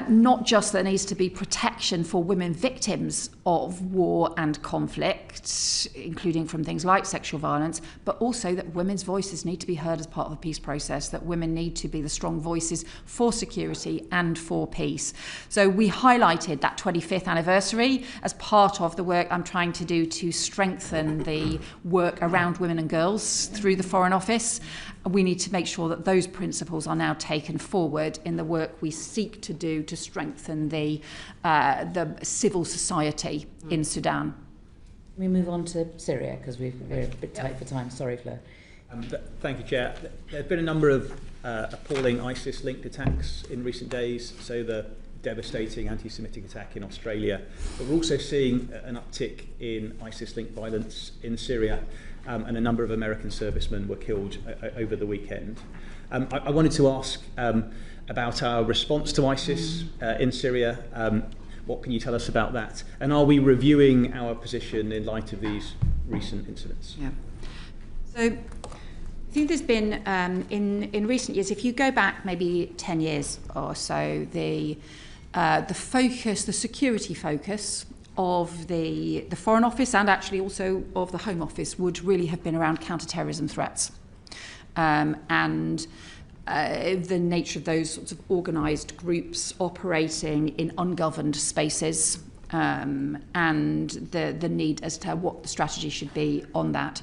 not just there needs to be protection for women victims of war and conflict, including from things like sexual violence, but also that women's voices need to be heard as part of the peace process, that women need to be the strong voices for security and for peace. So we highlighted that 25th anniversary as part of the work I'm trying to do to strengthen the work around women and girls through the Foreign Office. We need to make sure that those principles are now taken forward in the work we seek to do to strengthen the civil society in Sudan. We move on to Syria because we're a bit tight for time. Sorry, Fleur. Thank you, Chair. There have been a number of appalling ISIS-linked attacks in recent days, so the devastating anti-Semitic attack in Australia. But we're also seeing an uptick in ISIS-linked violence in Syria, and a number of American servicemen were killed over the weekend. I wanted to ask about our response to ISIS in Syria. What can you tell us about that? And are we reviewing our position in light of these recent incidents? Yeah. So I think there's been, in recent years, if you go back maybe 10 years or so, the focus, the security focus of the Foreign Office and actually also of the Home Office would really have been around counter-terrorism threats. And the nature of those sorts of organised groups operating in ungoverned spaces, and the need as to what the strategy should be on that.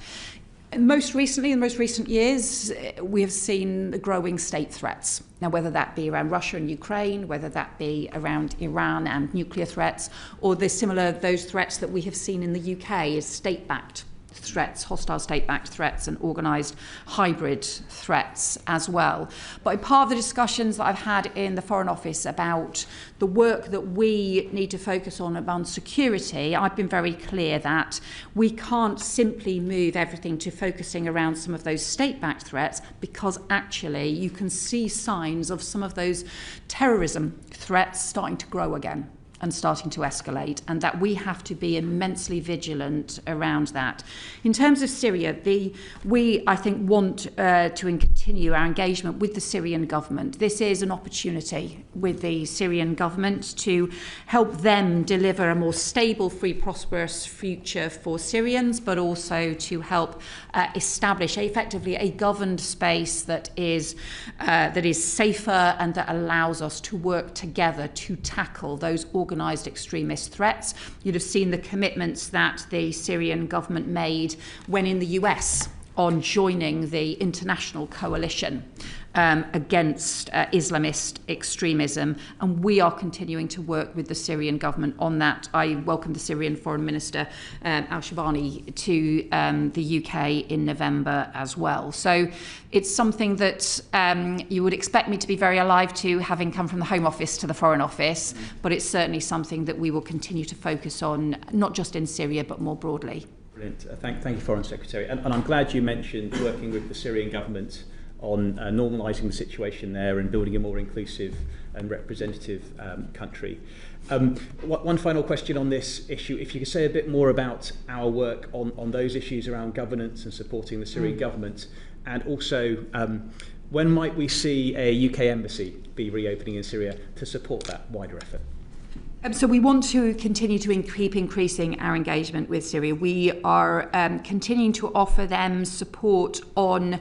Most recently, in most recent years, we have seen the growing state threats. Now, whether that be around Russia and Ukraine, whether that be around Iran and nuclear threats, or those threats that we have seen in the UK as state-backed threats, hostile state-backed threats and organised hybrid threats as well. But part of the discussions that I've had in the Foreign Office about the work that we need to focus on security, I've been very clear that we can't simply move everything to focusing around some of those state-backed threats, because actually you can see signs of some of those terrorism threats starting to grow again. and starting to escalate, and that we have to be immensely vigilant around that. In terms of Syria, we, I think, want to continue our engagement with the Syrian government. This is an opportunity with the Syrian government to help them deliver a more stable, free, prosperous future for Syrians, but also to help establish effectively a governed space that is safer and that allows us to work together to tackle those organised extremist threats. You'd have seen the commitments that the Syrian government made when in the US on joining the international coalition against Islamist extremism, and we are continuing to work with the Syrian government on that. I welcomed the Syrian Foreign Minister Al-Shabani to the UK in November as well. So it's something that you would expect me to be very alive to, having come from the Home Office to the Foreign Office, but it's certainly something that we will continue to focus on, not just in Syria, but more broadly. Brilliant. Thank you, Foreign Secretary. And I'm glad you mentioned working with the Syrian government on normalising the situation there and building a more inclusive and representative country. One final question on this issue. If you could say a bit more about our work on those issues around governance and supporting the Syrian government, and also when might we see a UK embassy be reopening in Syria to support that wider effort? So we want to continue to keep increasing our engagement with Syria. We are continuing to offer them support on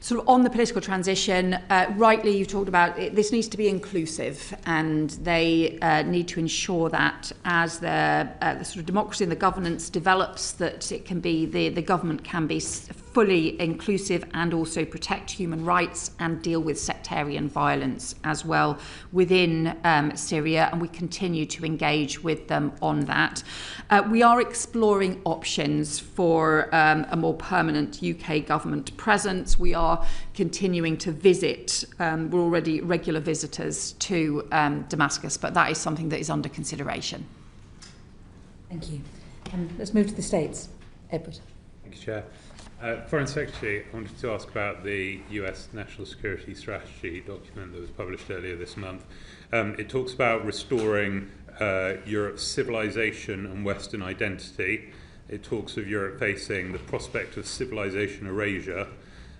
the political transition. Rightly, you talked about this needs to be inclusive, and they need to ensure that as the sort of democracy and the governance develops, that it can be the government can be fully inclusive and also protect human rights and deal with sectarian violence as well within Syria, and we continue to engage with them on that. We are exploring options for a more permanent UK government presence. We are continuing to visit, we're already regular visitors to Damascus, but that is something that is under consideration. Thank you. Let's move to the States. Edward. Thank you, Chair. Foreign Secretary, I wanted to ask about the US National Security Strategy document that was published earlier this month. It talks about restoring Europe's civilization and Western identity. It talks of Europe facing the prospect of civilization erasure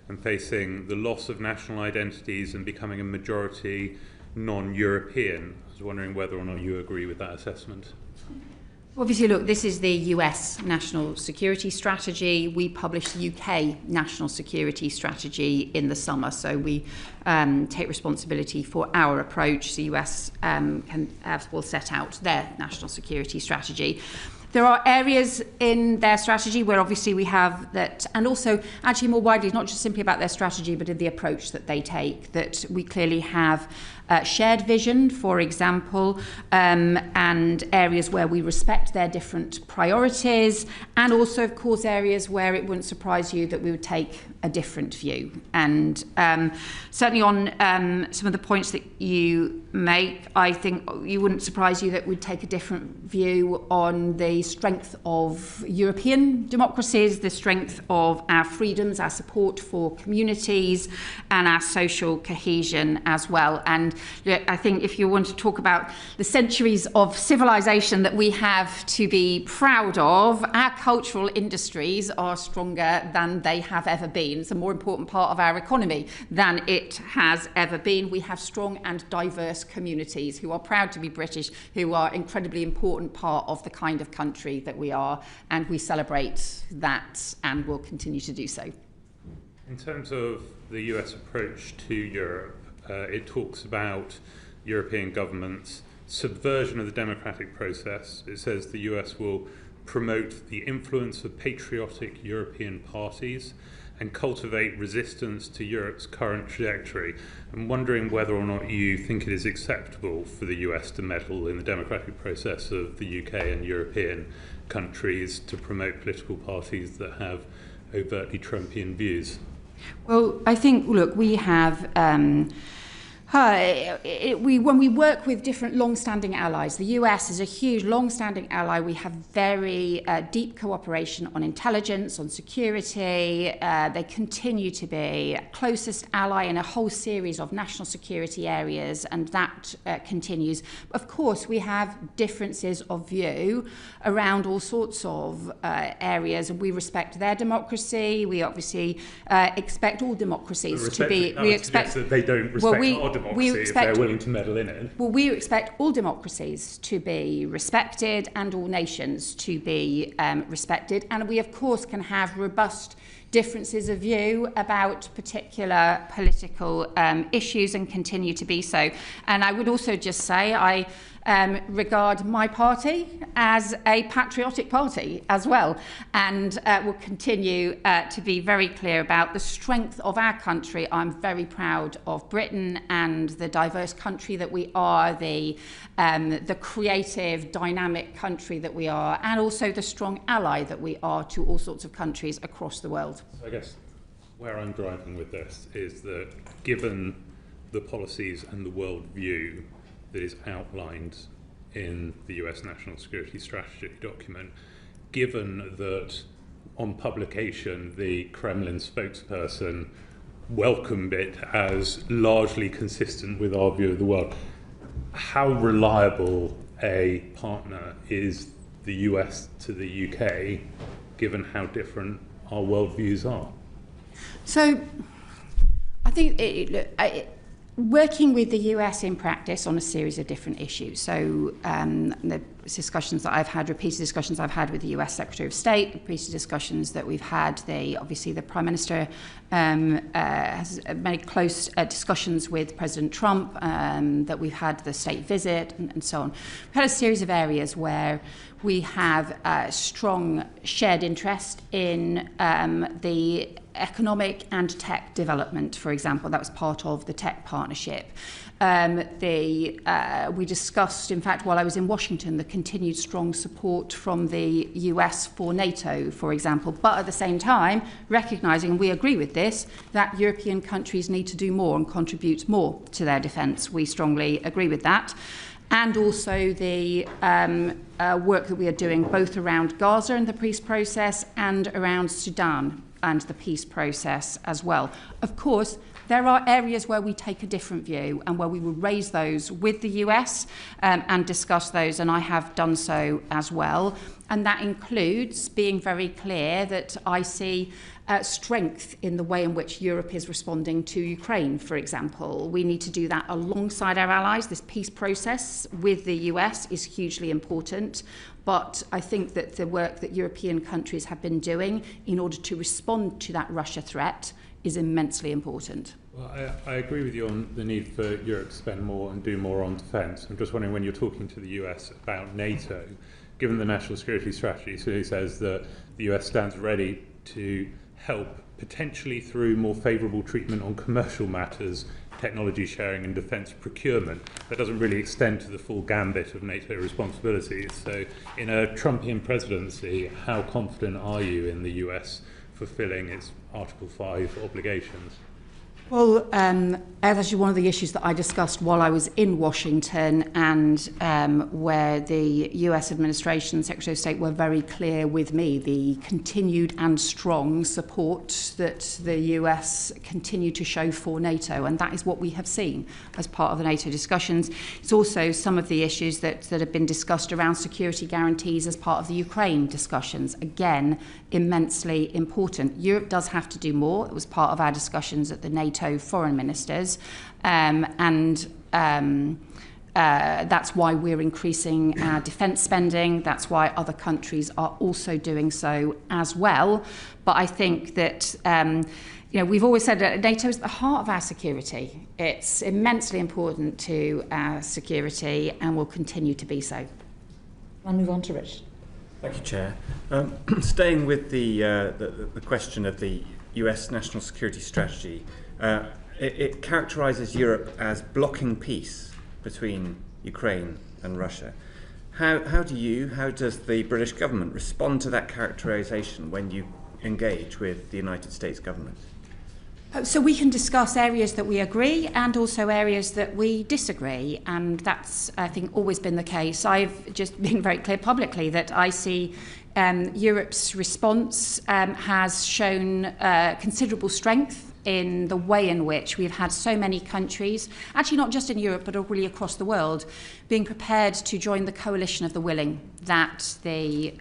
and facing the loss of national identities and becoming a majority non-European. I was wondering whether or not you agree with that assessment. Obviously, look, this is the US National Security Strategy. We published the UK National Security Strategy in the summer, so we take responsibility for our approach. The US will set out their national security strategy. There are areas in their strategy where obviously we have that, and also actually more widely, not just simply about their strategy, but in the approach that they take, that we clearly have shared vision, for example, and areas where we respect their different priorities, and also, of course, areas where it wouldn't surprise you that we would take a different view. And certainly on some of the points that you make, I think it wouldn't surprise you that we'd take a different view on the strength of European democracies, the strength of our freedoms, our support for communities, and our social cohesion as well. And I think if you want to talk about the centuries of civilization that we have to be proud of, our cultural industries are stronger than they have ever been. It's a more important part of our economy than it has ever been. We have strong and diverse communities who are proud to be British, who are an incredibly important part of the kind of country that we are, and we celebrate that and will continue to do so. In terms of the US approach to Europe, it talks about European governments' subversion of the democratic process. It says the US will promote the influence of patriotic European parties and cultivate resistance to Europe's current trajectory. I'm wondering whether or not you think it is acceptable for the US to meddle in the democratic process of the UK and European countries to promote political parties that have overtly Trumpian views. Well, I think, look, we have When we work with different long-standing allies, the US is a huge long-standing ally. We have very deep cooperation on intelligence, on security. They continue to be closest ally in a whole series of national security areas, and that continues. Of course, we have differences of view around all sorts of areas, and we respect their democracy. We obviously expect all democracies to be. We expect that they don't respect our democracy if they're willing to meddle in it. Well, we expect all democracies to be respected and all nations to be respected. And we, of course, can have robust differences of view about particular political issues and continue to be so. And I would also just say I regard my party as a patriotic party as well, and will continue to be very clear about the strength of our country. I'm very proud of Britain and the diverse country that we are, the creative, dynamic country that we are, and also the strong ally that we are to all sorts of countries across the world. So I guess where I'm driving with this is that given the policies and the world view that is outlined in the US National Security Strategy document, given that on publication the Kremlin spokesperson welcomed it as largely consistent with our view of the world, how reliable a partner is the US to the UK, given how different our worldviews are? So I think working with the US in practice on a series of different issues. So the discussions that I've had, repeated discussions I've had with the US Secretary of State, repeated discussions that we've had, obviously the Prime Minister has many close discussions with President Trump, that we've had the state visit and so on. We've had a series of areas where we have strong shared interest in the economic and tech development, for example. That was part of the tech partnership. We discussed, in fact, while I was in Washington, the continued strong support from the US for NATO, for example, but at the same time, recognising, and we agree with this, that European countries need to do more and contribute more to their defence. We strongly agree with that. And also the work that we are doing both around Gaza and the peace process and around Sudan and the peace process as well. Of course, there are areas where we take a different view and where we will raise those with the US and discuss those, and I have done so as well. And that includes being very clear that I see strength in the way in which Europe is responding to Ukraine, for example. We need to do that alongside our allies. This peace process with the US is hugely important. But I think that the work that European countries have been doing in order to respond to that Russia threat is immensely important. Well, I agree with you on the need for Europe to spend more and do more on defence. I'm just wondering, when you're talking to the US about NATO, given the national security strategy, so it says that the US stands ready to help potentially through more favourable treatment on commercial matters, technology sharing and defence procurement. That doesn't really extend to the full gambit of NATO responsibilities. So in a Trumpian presidency, how confident are you in the US fulfilling its Article 5 obligations? Well, that's actually one of the issues that I discussed while I was in Washington, and where the US administration, Secretary of State, were very clear with me, the continued and strong support that the US continue to show for NATO, and that is what we have seen as part of the NATO discussions. It's also some of the issues that have been discussed around security guarantees as part of the Ukraine discussions. Again, immensely important. Europe does have to do more. It was part of our discussions at the NATO foreign ministers, that's why we're increasing our defence spending. That's why other countries are also doing so as well. But I think that we've always said that NATO is at the heart of our security. It's immensely important to our security and will continue to be so. I'll move on to Rich. Thank you, Chair. Staying with the question of the US national security strategy, it characterises Europe as blocking peace between Ukraine and Russia. How does the British government respond to that characterisation when you engage with the United States government? So we can discuss areas that we agree and also areas that we disagree, and that's, I think, always been the case. I've just been very clear publicly that I see Europe's response has shown considerable strength in the way in which we've had so many countries, actually not just in Europe but really across the world, being prepared to join the coalition of the willing that the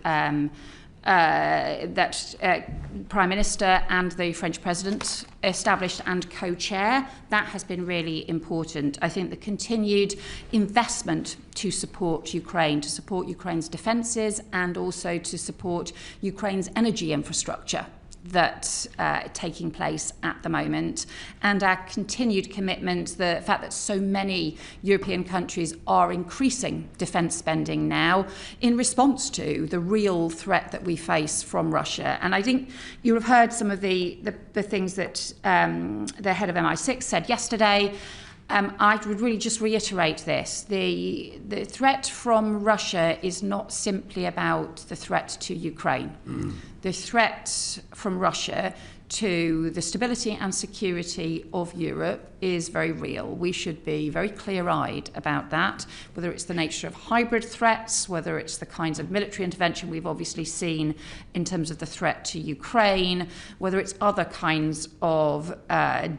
Prime Minister and the French President established and co-chair. That has been really important. I think the continued investment to support Ukraine, to support Ukraine's defences and also to support Ukraine's energy infrastructure that's taking place at the moment, and our continued commitment, the fact that so many European countries are increasing defence spending now in response to the real threat that we face from Russia. And I think you have heard some of the things that the head of MI6 said yesterday. I would really just reiterate this. The threat from Russia is not simply about the threat to Ukraine. The threat from Russia to the stability and security of Europe is very real. We should be very clear-eyed about that, whether it's the nature of hybrid threats, whether it's the kinds of military intervention we've obviously seen in terms of the threat to Ukraine, whether it's other kinds of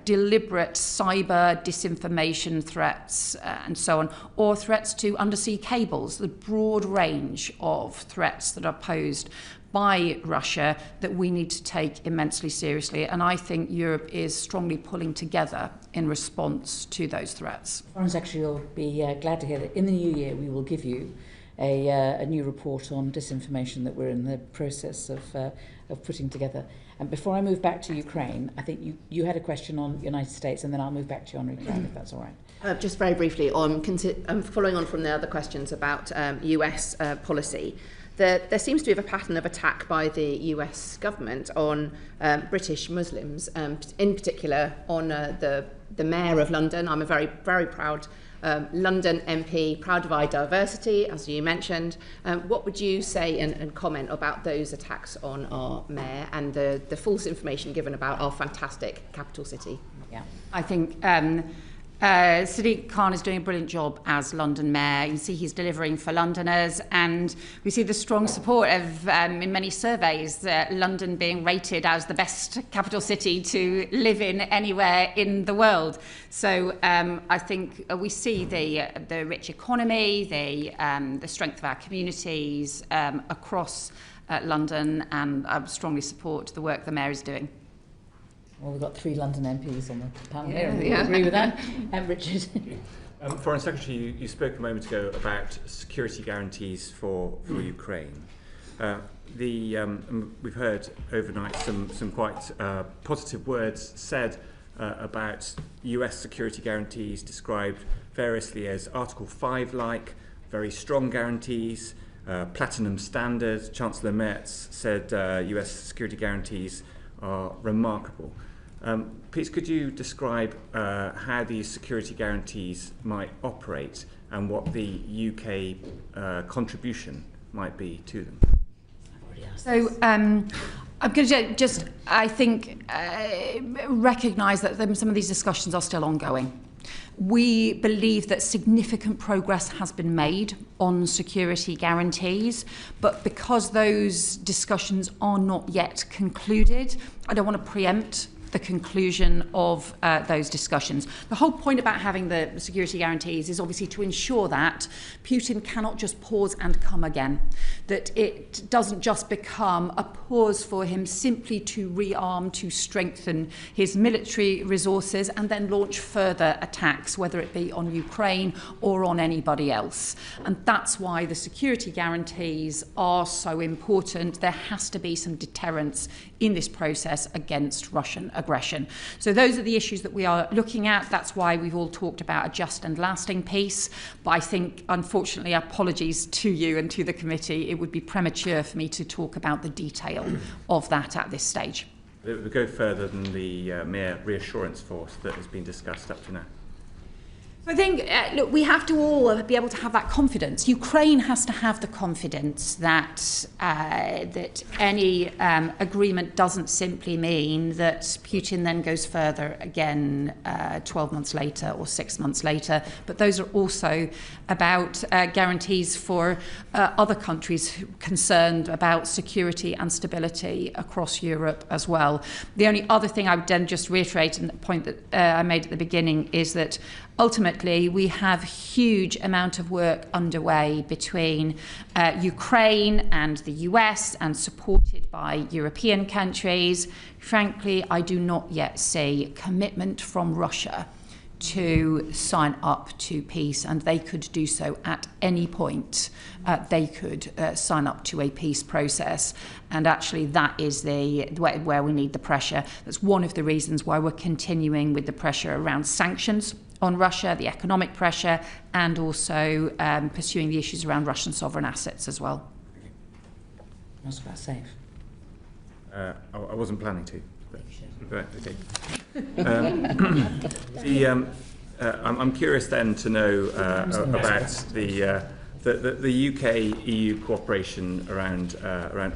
deliberate cyber disinformation threats and so on, or threats to undersea cables, the broad range of threats that are posed by Russia that we need to take immensely seriously. And I think Europe is strongly pulling together in response to those threats. Foreign Secretary will be glad to hear that in the new year we will give you a new report on disinformation that we're in the process of putting together. And before I move back to Ukraine, I think you had a question on the United States, and then I'll move back to you on Ukraine, if that's all right. Just very briefly, following on from the other questions about US policy, there seems to be a pattern of attack by the US government on British Muslims, in particular on the Mayor of London. I'm a very, very proud London MP, proud of our diversity, as you mentioned. What would you say and comment about those attacks on our Mayor and the false information given about our fantastic capital city? Yeah, I think Sadiq Khan is doing a brilliant job as London Mayor. You can see he's delivering for Londoners, and we see the strong support of, in many surveys, London being rated as the best capital city to live in anywhere in the world. So I think we see the rich economy, the strength of our communities across London, and I strongly support the work the Mayor is doing. Well, we've got 3 London MPs on the panel here, and we agree with that. Richard. Foreign Secretary, you spoke a moment ago about security guarantees for Ukraine. We've heard overnight some quite positive words said about US security guarantees, described variously as Article 5-like, very strong guarantees, platinum standard. Chancellor Merz said US security guarantees are remarkable. Please, could you describe how these security guarantees might operate and what the UK contribution might be to them? So I'm going to just, I think, recognise that some of these discussions are still ongoing. We believe that significant progress has been made on security guarantees, but because those discussions are not yet concluded, I don't want to preempt the conclusion of those discussions. The whole point about having the security guarantees is obviously to ensure that Putin cannot just pause and come again, that it doesn't just become a pause for him simply to rearm, to strengthen his military resources and then launch further attacks, whether it be on Ukraine or on anybody else. And that's why the security guarantees are so important. There has to be some deterrence in this process against Russian aggression. So those are the issues that we are looking at. That's why we've all talked about a just and lasting peace. But I think, unfortunately, apologies to you and to the committee, it would be premature for me to talk about the detail of that at this stage. It would go further than the mere reassurance force that has been discussed up to now. I think, look, we have to all be able to have that confidence. Ukraine has to have the confidence that that any agreement doesn't simply mean that Putin then goes further again 12 months later or 6 months later. But those are also about guarantees for other countries concerned about security and stability across Europe as well. The only other thing I would then just reiterate, and the point that I made at the beginning, is that ultimately, we have huge amount of work underway between Ukraine and the US and supported by European countries. Frankly, I do not yet see commitment from Russia to sign up to peace, and they could do so at any point. They could sign up to a peace process, and actually that is where we need the pressure. That's one of the reasons why we're continuing with the pressure around sanctions on Russia, the economic pressure, and also pursuing the issues around Russian sovereign assets as well. What's about SAFE? I wasn't planning to. Right, okay. I'm curious then to know about the UK-EU cooperation around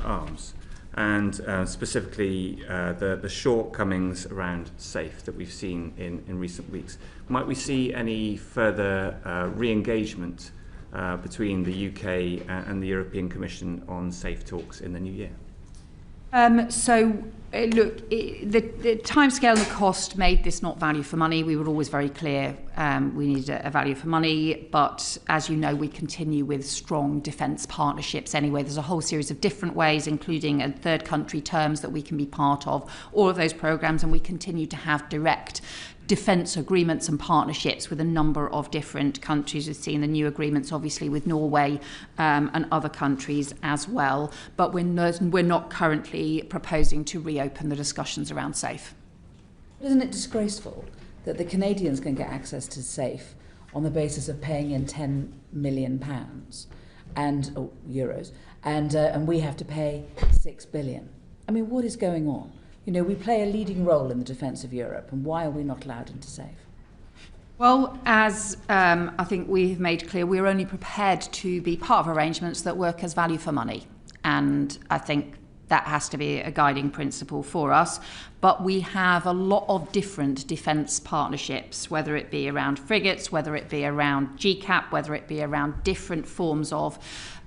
arms, and specifically the shortcomings around SAFE that we've seen in recent weeks. Might we see any further re-engagement between the UK and the European Commission on SAFE talks in the new year? Look, the timescale and the cost made this not value for money. We were always very clear we needed a value for money, but as you know, we continue with strong defence partnerships anyway. There's a whole series of different ways, including third country terms that we can be part of, all of those programmes, and we continue to have direct defence agreements and partnerships with a number of different countries. We've seen the new agreements, obviously, with Norway and other countries as well. But we're not currently proposing to reopen the discussions around SAFE. Isn't it disgraceful that the Canadians can get access to SAFE on the basis of paying in £10 million and euros, and we have to pay $6 billion? I mean, what is going on? You know, we play a leading role in the defence of Europe, and why are we not allowed into SAFE? Well, as I think we've made clear, we're only prepared to be part of arrangements that work as value for money. And I think that has to be a guiding principle for us. But we have a lot of different defence partnerships, whether it be around frigates, whether it be around GCAP, whether it be around different forms of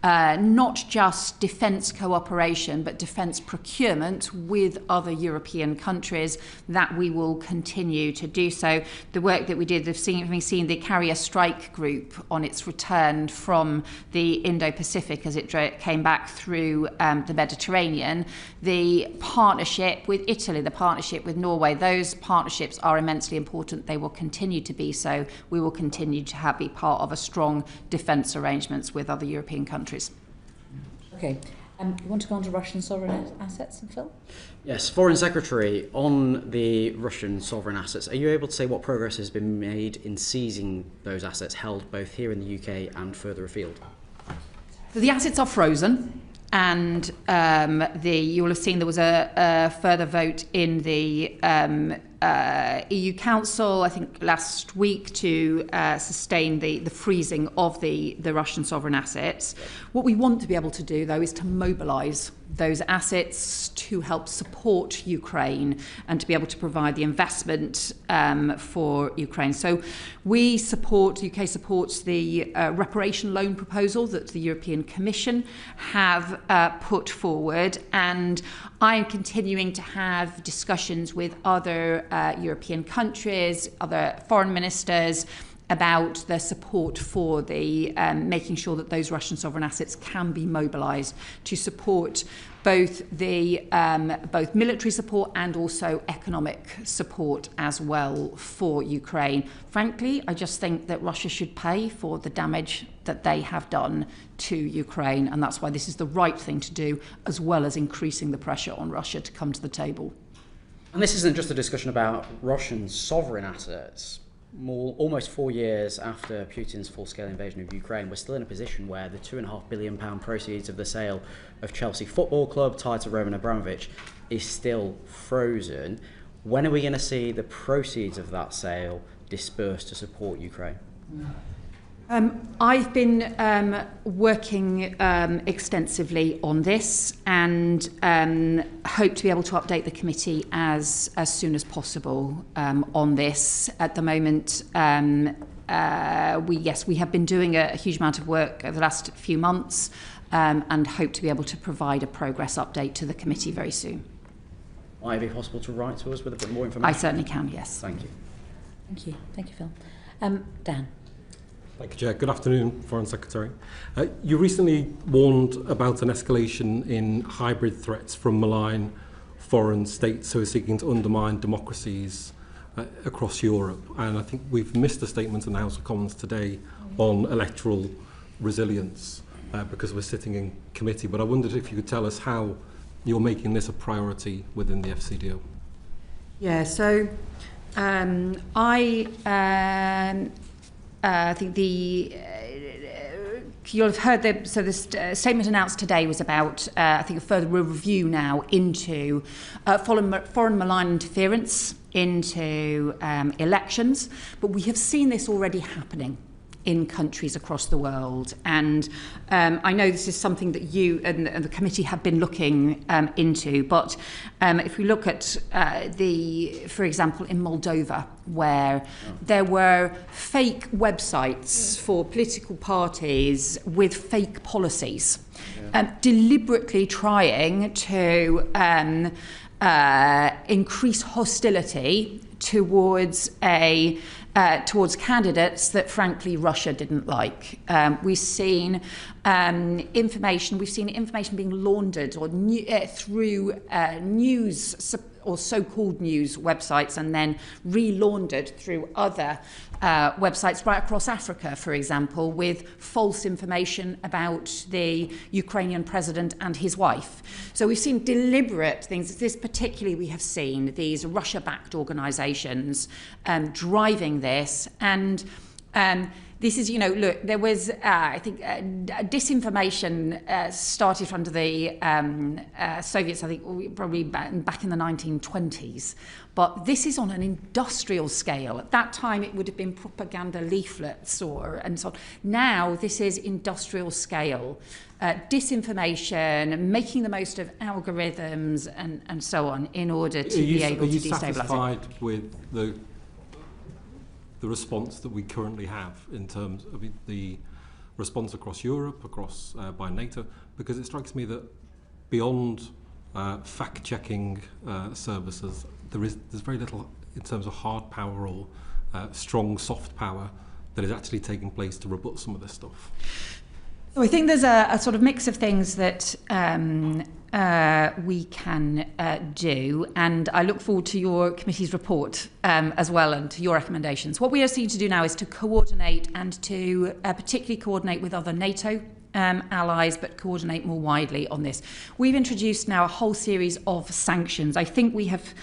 not just defence cooperation, but defence procurement with other European countries, that we will continue to do so. The work that we did, we've seen the Carrier Strike Group on its return from the Indo-Pacific as it came back through the Mediterranean. The partnership with Italy, the partnership with Norway, those partnerships are immensely important. They will continue to be so. We will continue to be part of a strong defence arrangements with other European countries. Okay. You want to go on to Russian sovereign assets, and Phil? Yes, Foreign Secretary, on the Russian sovereign assets, are you able to say what progress has been made in seizing those assets held both here in the UK and further afield? So the assets are frozen, and you will have seen there was a further vote in the EU Council, I think last week, to sustain the freezing of the Russian sovereign assets. What we want to be able to do, though, is to mobilise those assets to help support Ukraine and to be able to provide the investment for Ukraine. So the UK supports the reparation loan proposal that the European Commission have put forward, and I am continuing to have discussions with other European countries, other foreign ministers, about the support for the making sure that those Russian sovereign assets can be mobilised to support both both military support and also economic support as well for Ukraine. Frankly, I just think that Russia should pay for the damage that they have done to Ukraine, and that's why this is the right thing to do, as well as increasing the pressure on Russia to come to the table. And this isn't just a discussion about Russian sovereign assets. Almost 4 years after Putin's full-scale invasion of Ukraine, we're still in a position where the £2.5 billion proceeds of the sale of Chelsea Football Club tied to Roman Abramovich is still frozen. When are we going to see the proceeds of that sale dispersed to support Ukraine? I've been working extensively on this and hope to be able to update the committee as soon as possible on this. At the moment, we have been doing a huge amount of work over the last few months and hope to be able to provide a progress update to the committee very soon. Might it be possible to write to us with a bit more information? I certainly can, yes. Thank you. Thank you. Thank you, Phil. Dan. Thank you, Chair. Good afternoon, Foreign Secretary. You recently warned about an escalation in hybrid threats from malign foreign states who are seeking to undermine democracies across Europe. And I think we've missed a statement in the House of Commons today on electoral resilience because we're sitting in committee. But I wondered if you could tell us how you're making this a priority within the FCDO. Yeah, so I think you'll have heard the statement announced today was about I think a further review now into foreign malign interference into elections, but we have seen this already happening in countries across the world, and I know this is something that you and the committee have been looking into, but if we look at for example, in Moldova, where there were fake websites for political parties with fake policies, deliberately trying to increase hostility towards candidates that, frankly, Russia didn't like. We've seen information being laundered or through news or so-called news websites and then re-laundered through other websites right across Africa, for example, with false information about the Ukrainian president and his wife. So we've seen deliberate things. This particularly we have seen these Russia-backed organisations driving this, and this is, look, there was, I think, disinformation started under the Soviets, I think, probably back in the 1920s. But this is on an industrial scale. At that time, it would have been propaganda leaflets and so on. Now, this is industrial scale. Disinformation, making the most of algorithms and so on in order to be able to destabilise it. Are you satisfied with the response that we currently have in terms of the response across Europe, by NATO? Because it strikes me that beyond fact-checking services, there's very little in terms of hard power or strong soft power that is actually taking place to rebut some of this stuff. So I think there's a sort of mix of things that we can do, and I look forward to your committee's report as well and to your recommendations. What we are seeking to do now is to coordinate and to particularly coordinate with other NATO allies, but coordinate more widely on this. We've introduced now a whole series of sanctions. I think we have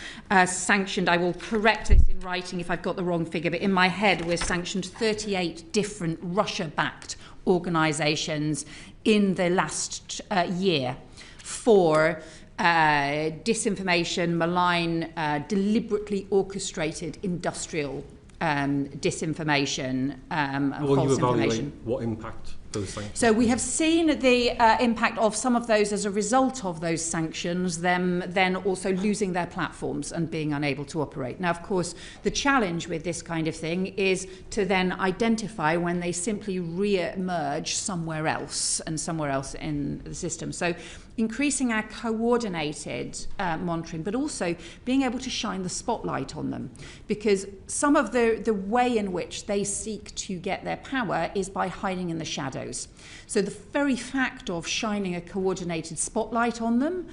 sanctioned, I will correct this in writing if I've got the wrong figure, but in my head we've sanctioned 38 different Russia-backed organisations in the last year for disinformation, malign, deliberately orchestrated industrial disinformation and false information. What impact those sanctions? So we have seen the impact of some of those as a result of those sanctions, them then also losing their platforms and being unable to operate. Now, of course, the challenge with this kind of thing is to then identify when they simply re-emerge somewhere else in the system. So increasing our coordinated monitoring, but also being able to shine the spotlight on them, because some of the way in which they seek to get their power is by hiding in the shadows. So the very fact of shining a coordinated spotlight on them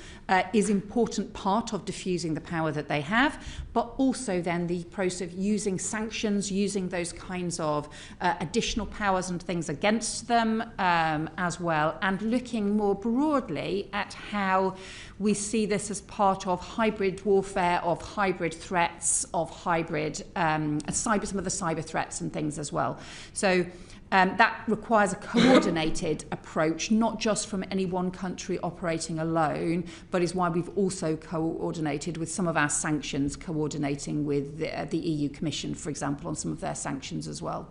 is an important part of diffusing the power that they have, but also then the process of using sanctions, using those kinds of additional powers and things against them as well, and looking more broadly at how we see this as part of hybrid warfare, of hybrid threats, of hybrid some of the cyber threats and things as well. So that requires a coordinated approach, not just from any one country operating alone, but is why we've also coordinated with some of our sanctions, coordinating with the EU Commission, for example, on some of their sanctions as well.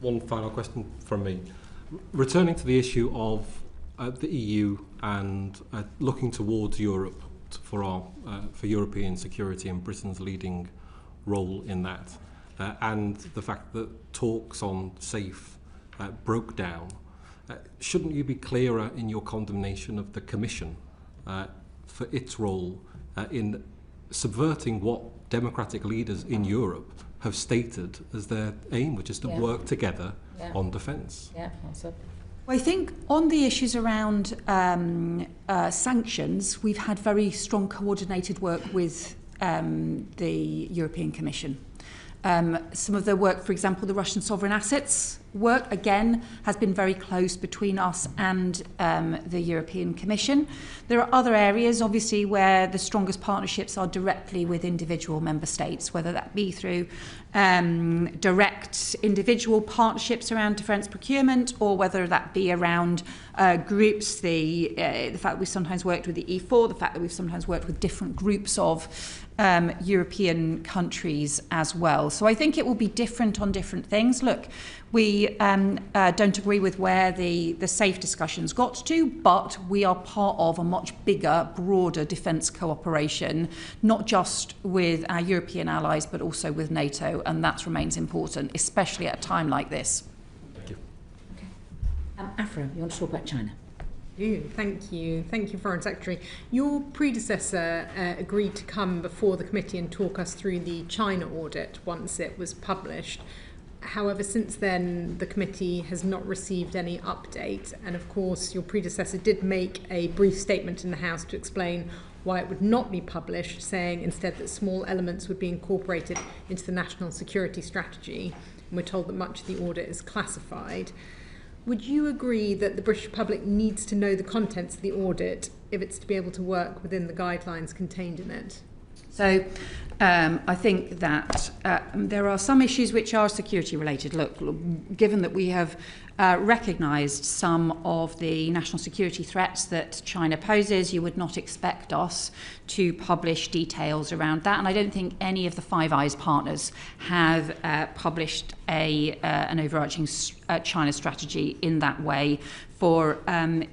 one final question from me. Returning to the issue of the EU and looking towards Europe for European security and Britain's leading role in that, and the fact that talks on SAFE broke down, shouldn't you be clearer in your condemnation of the Commission for its role in subverting what democratic leaders in Europe have stated as their aim, which is to work together on defence? Yeah, that's it. Well, I think on the issues around sanctions, we've had very strong coordinated work with the European Commission. Some of the work, for example, the Russian sovereign assets work, again, has been very close between us and the European Commission. There are other areas, obviously, where the strongest partnerships are directly with individual member states, whether that be through direct individual partnerships around defence procurement, or whether that be around groups, the fact that we've sometimes worked with the E4, the fact that we've sometimes worked with different groups of European countries as well. So I think it will be different on different things. Look, we don't agree with where the SAFE discussions got to, but we are part of a much bigger, broader defence cooperation, not just with our European allies, but also with NATO, and that remains important, especially at a time like this. Thank you. Okay. Afra, you want to talk about China? Thank you, Foreign Secretary. Your predecessor agreed to come before the committee and talk us through the China audit once it was published. However, since then, the committee has not received any update. And of course, your predecessor did make a brief statement in the House to explain why it would not be published, saying instead that small elements would be incorporated into the national security strategy. And we're told that much of the audit is classified. Would you agree that the British public needs to know the contents of the audit if it's to be able to work within the guidelines contained in it? So I think that there are some issues which are security related. Look, given that we have recognised some of the national security threats that China poses, you would not expect us to publish details around that. And I don't think any of the Five Eyes partners have published an overarching China strategy in that way for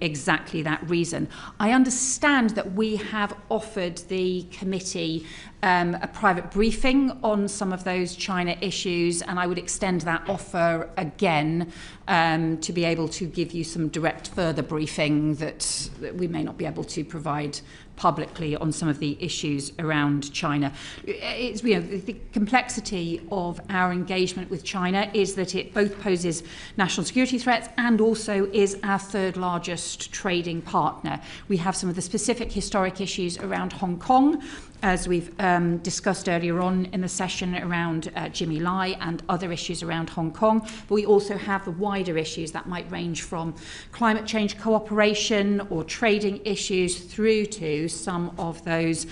exactly that reason. I understand that we have offered the committee a private briefing on some of those China issues, and I would extend that offer again to be able to give you some direct further briefing that we may not be able to provide publicly on some of the issues around China. It's, the complexity of our engagement with China is that it both poses national security threats and also is our third largest trading partner. We have some of the specific historic issues around Hong Kong, as we've discussed earlier on in the session around Jimmy Lai and other issues around Hong Kong. But we also have the wider issues that might range from climate change cooperation or trading issues through to some of those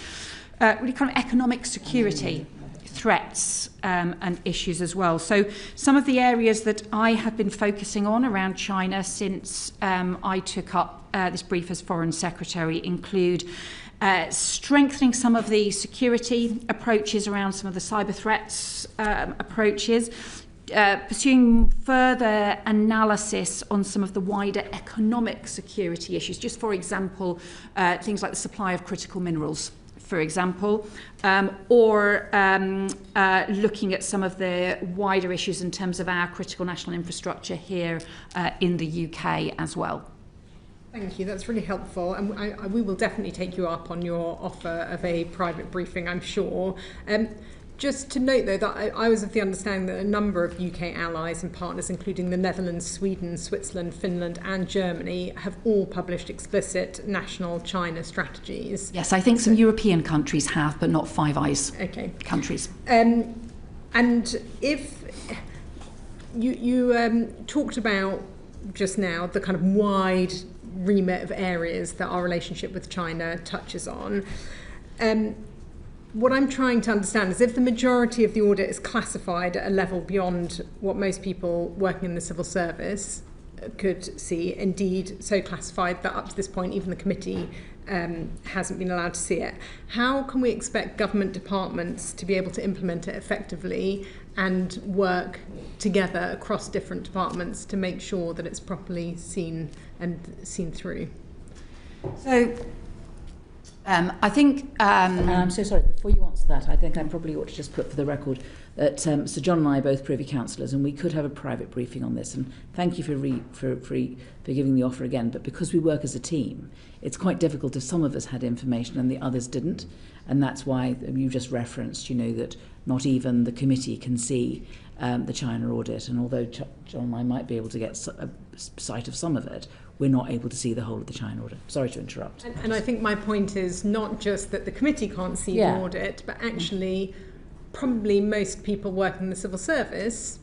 really kind of economic security threats and issues as well. So some of the areas that I have been focusing on around China since I took up this brief as Foreign Secretary include strengthening some of the security approaches around some of the cyber threats approaches, pursuing further analysis on some of the wider economic security issues, just for example, things like the supply of critical minerals, for example, or looking at some of the wider issues in terms of our critical national infrastructure here in the UK as well. Thank you, that's really helpful, and we will definitely take you up on your offer of a private briefing, I'm sure. Just to note, though, that I was of the understanding that a number of UK allies and partners, including the Netherlands, Sweden, Switzerland, Finland and Germany, have all published explicit national China strategies. Yes, I think some European countries have, but not Five Eyes countries. And if you talked about just now the kind of wide remit of areas that our relationship with China touches on. What I'm trying to understand is if the majority of the audit is classified at a level beyond what most people working in the civil service could see, indeed so classified that up to this point even the committee hasn't been allowed to see it, how can we expect government departments to be able to implement it effectively, and work together across different departments to make sure that it's properly seen through? So I think... and I'm so sorry, before you answer that, I think I probably ought to just put for the record that Sir John and I are both Privy Councillors, and we could have a private briefing on this, and thank you for giving the offer again, but because we work as a team, it's quite difficult if some of us had information and the others didn't, and that's why you just referenced, that not even the committee can see the China audit, and although John and I might be able to get a sight of some of it, we're not able to see the whole of the China audit. Sorry to interrupt. And I think my point is not just that the committee can't see the audit, but actually probably most people working in the civil service,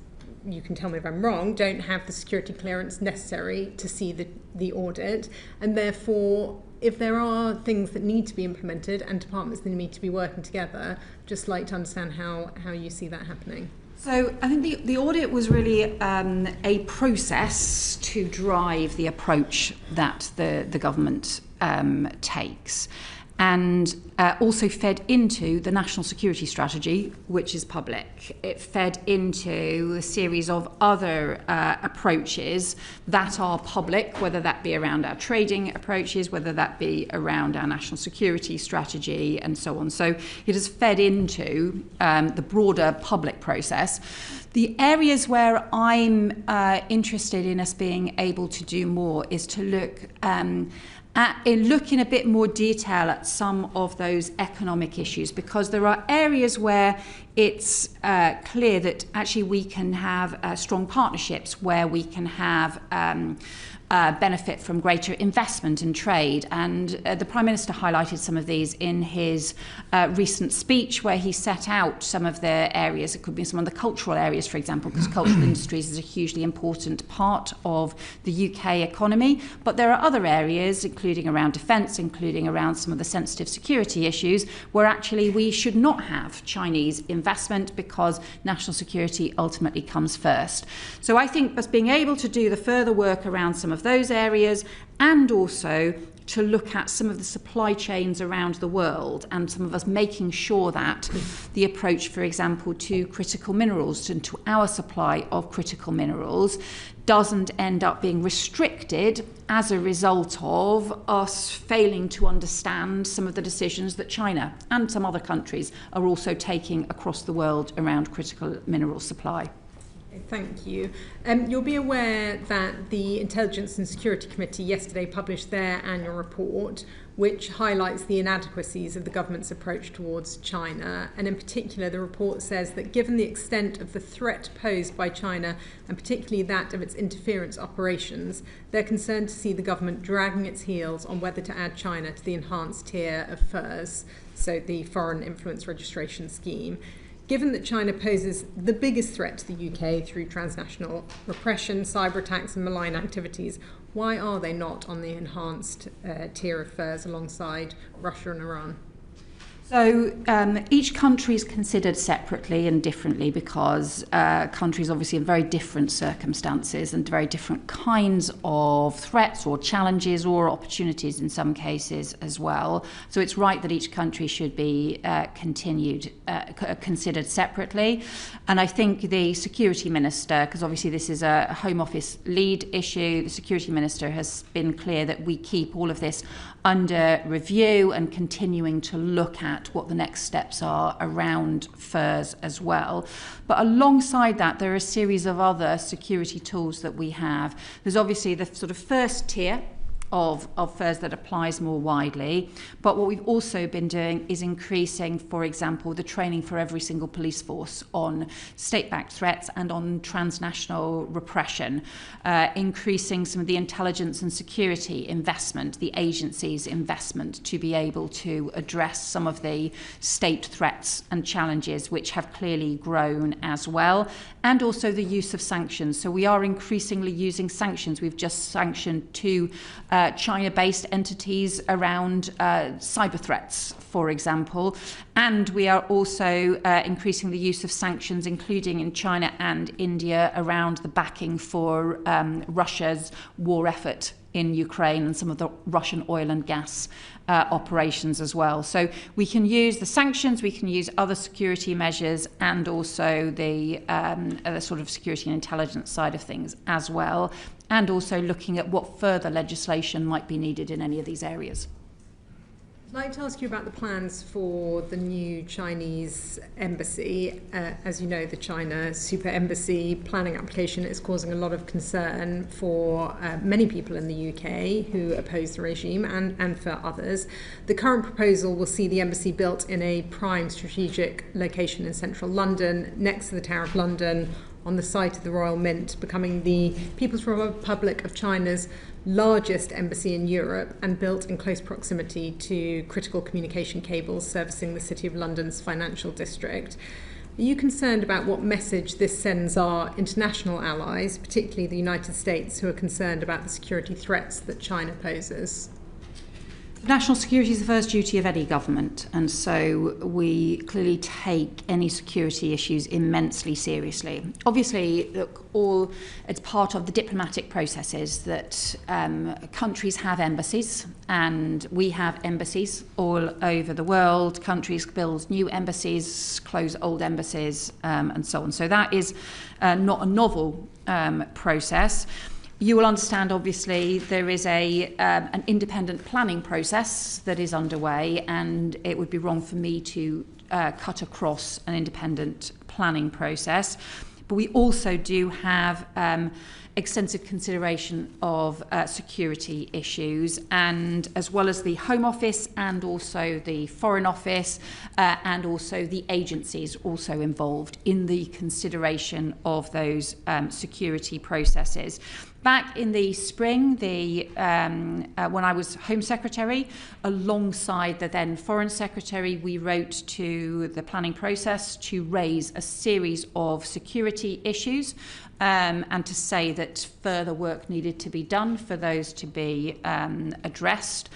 you can tell me if I'm wrong, don't have the security clearance necessary to see the audit, and therefore if there are things that need to be implemented and departments that need to be working together, just like to understand how you see that happening. So I think the audit was really a process to drive the approach that the government takes, and also fed into the national security strategy, which is public. It fed into a series of other approaches that are public, whether that be around our trading approaches, whether that be around our national security strategy, and so on. So it has fed into the broader public process. The areas where I'm interested in us being able to do more is to look look in a bit more detail at some of those economic issues, because there are areas where it's clear that actually we can have strong partnerships, where we can have benefit from greater investment and trade. And the Prime Minister highlighted some of these in his recent speech, where he set out some of the areas. It could be some of the cultural areas, for example, because cultural industries is a hugely important part of the UK economy. But there are other areas, including around defence, including around some of the sensitive security issues, where actually we should not have Chinese investment, because national security ultimately comes first. So I think us being able to do the further work around some of those areas, and also to look at some of the supply chains around the world, and some of us making sure that the approach, for example, to critical minerals and to our supply of critical minerals doesn't end up being restricted as a result of us failing to understand some of the decisions that China and some other countries are also taking across the world around critical mineral supply. Thank you. You'll be aware that the Intelligence and Security Committee yesterday published their annual report, which highlights the inadequacies of the government's approach towards China. And in particular, the report says that given the extent of the threat posed by China, and particularly that of its interference operations, they're concerned to see the government dragging its heels on whether to add China to the enhanced tier of FIRS, so the Foreign Influence Registration Scheme. Given that China poses the biggest threat to the UK through transnational repression, cyber attacks and malign activities, why are they not on the enhanced tier of FIRS alongside Russia and Iran? So each country is considered separately and differently, because countries obviously in very different circumstances and very different kinds of threats or challenges or opportunities in some cases as well. So it's right that each country should be considered separately. And I think the Security Minister, because obviously this is a Home Office lead issue, the Security Minister has been clear that we keep all of this under review and continuing to look at what the next steps are around FIRS as well. But alongside that, there are a series of other security tools that we have. There's obviously the sort of first tier of FIRS that applies more widely. But what we've also been doing is increasing, for example, the training for every single police force on state-backed threats and on transnational repression, increasing some of the intelligence and security investment, the agency's investment, to be able to address some of the state threats and challenges which have clearly grown as well, and also the use of sanctions. So we are increasingly using sanctions. We've just sanctioned two China-based entities around cyber threats, for example. And we are also increasing the use of sanctions, including in China and India, around the backing for Russia's war effort in Ukraine and some of the Russian oil and gas operations as well. So we can use the sanctions, we can use other security measures, and also the sort of security and intelligence side of things as well, and also looking at what further legislation might be needed in any of these areas. I'd like to ask you about the plans for the new Chinese embassy. As you know, the China Super Embassy planning application is causing a lot of concern for many people in the UK who oppose the regime and for others. The current proposal will see the embassy built in a prime strategic location in central London, next to the Tower of London, on the site of the Royal Mint, becoming the People's Republic of China's largest embassy in Europe and built in close proximity to critical communication cables servicing the City of London's financial district. Are you concerned about what message this sends our international allies, particularly the United States, who are concerned about the security threats that China poses? National security is the first duty of any government, and so we clearly take any security issues immensely seriously. Obviously, look, it's part of the diplomatic processes that countries have embassies, and we have embassies all over the world. Countries build new embassies, close old embassies, and so on. So that is not a novel process. You will understand, obviously, there is an independent planning process that is underway, and it would be wrong for me to cut across an independent planning process. But we also do have extensive consideration of security issues, and as well as the Home Office and also the Foreign Office and also the agencies also involved in the consideration of those security processes. Back in the spring, when I was Home Secretary, alongside the then Foreign Secretary, we wrote to the planning process to raise a series of security issues and to say that further work needed to be done for those to be addressed.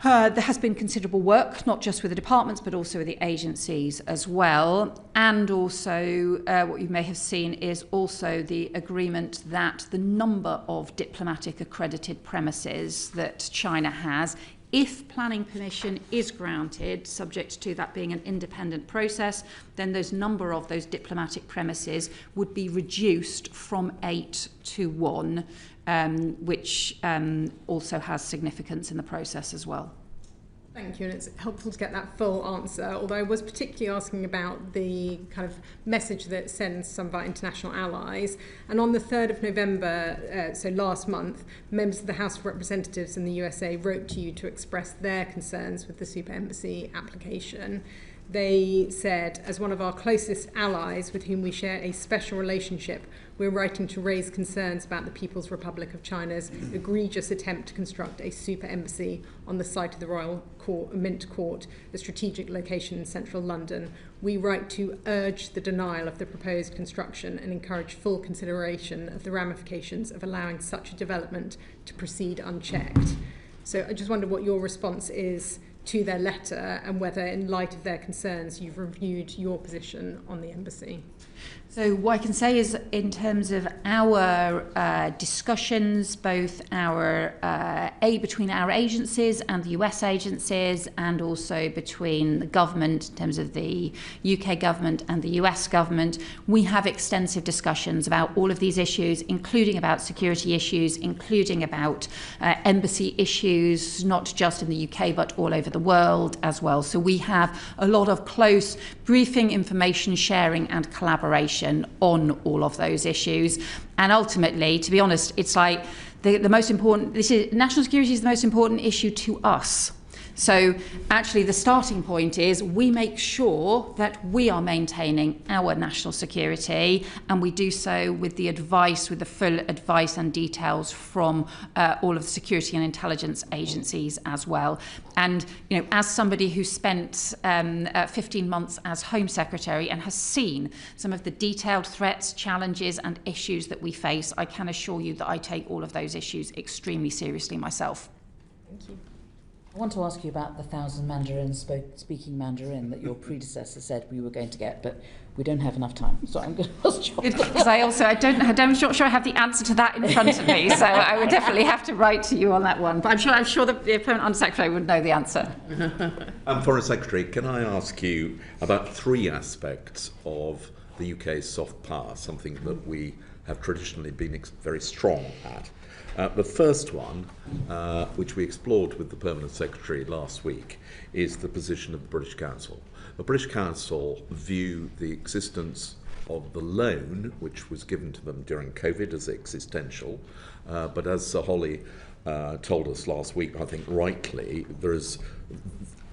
There has been considerable work, not just with the departments, but also with the agencies as well. And also, what you may have seen is also the agreement that the number of diplomatic accredited premises that China has, if planning permission is granted, subject to that being an independent process, then those number of those diplomatic premises would be reduced from 8 to 1. Which also has significance in the process as well. Thank you, and it's helpful to get that full answer, although I was particularly asking about the kind of message that it sends some of our international allies. And on the 3rd of November, so last month, members of the House of Representatives in the USA wrote to you to express their concerns with the Super Embassy application. They said, as one of our closest allies with whom we share a special relationship, we're writing to raise concerns about the People's Republic of China's egregious attempt to construct a super embassy on the site of the Royal Mint Court, a strategic location in central London. We write to urge the denial of the proposed construction and encourage full consideration of the ramifications of allowing such a development to proceed unchecked. So I just wonder what your response is to their letter and whether, in light of their concerns, you've reviewed your position on the embassy. So what I can say is, in terms of our discussions, both our between our agencies and the US agencies, and also between the government in terms of the UK government and the US government, we have extensive discussions about all of these issues, including about security issues, including about embassy issues, not just in the UK but all over the world as well. So we have a lot of close briefing, information sharing and collaboration on all of those issues. And ultimately, to be honest, it's like the most important, national security is the most important issue to us. So actually the starting point is we make sure that we are maintaining our national security, and we do so with the full advice and details from all of the security and intelligence agencies as well. And as somebody who spent 15 months as Home Secretary and has seen some of the detailed threats, challenges and issues that we face, I can assure you that I take all of those issues extremely seriously myself. Thank you. I want to ask you about the 1,000 Mandarin speaking Mandarin that your predecessor said we were going to get, but We don't have enough time, so I'm going to ask John. Because I'm not sure I have the answer to that in front of me, so I would definitely have to write to you on that one. But I'm sure the Permanent Undersecretary would know the answer. Foreign Secretary, can I ask you about three aspects of the UK's soft power, something that we have traditionally been very strong at? The first one, which we explored with the Permanent Secretary last week, is the position of the British Council. The British Council view the existence of the loan, which was given to them during COVID, as existential, but as Sir Holly told us last week, I think rightly, there is,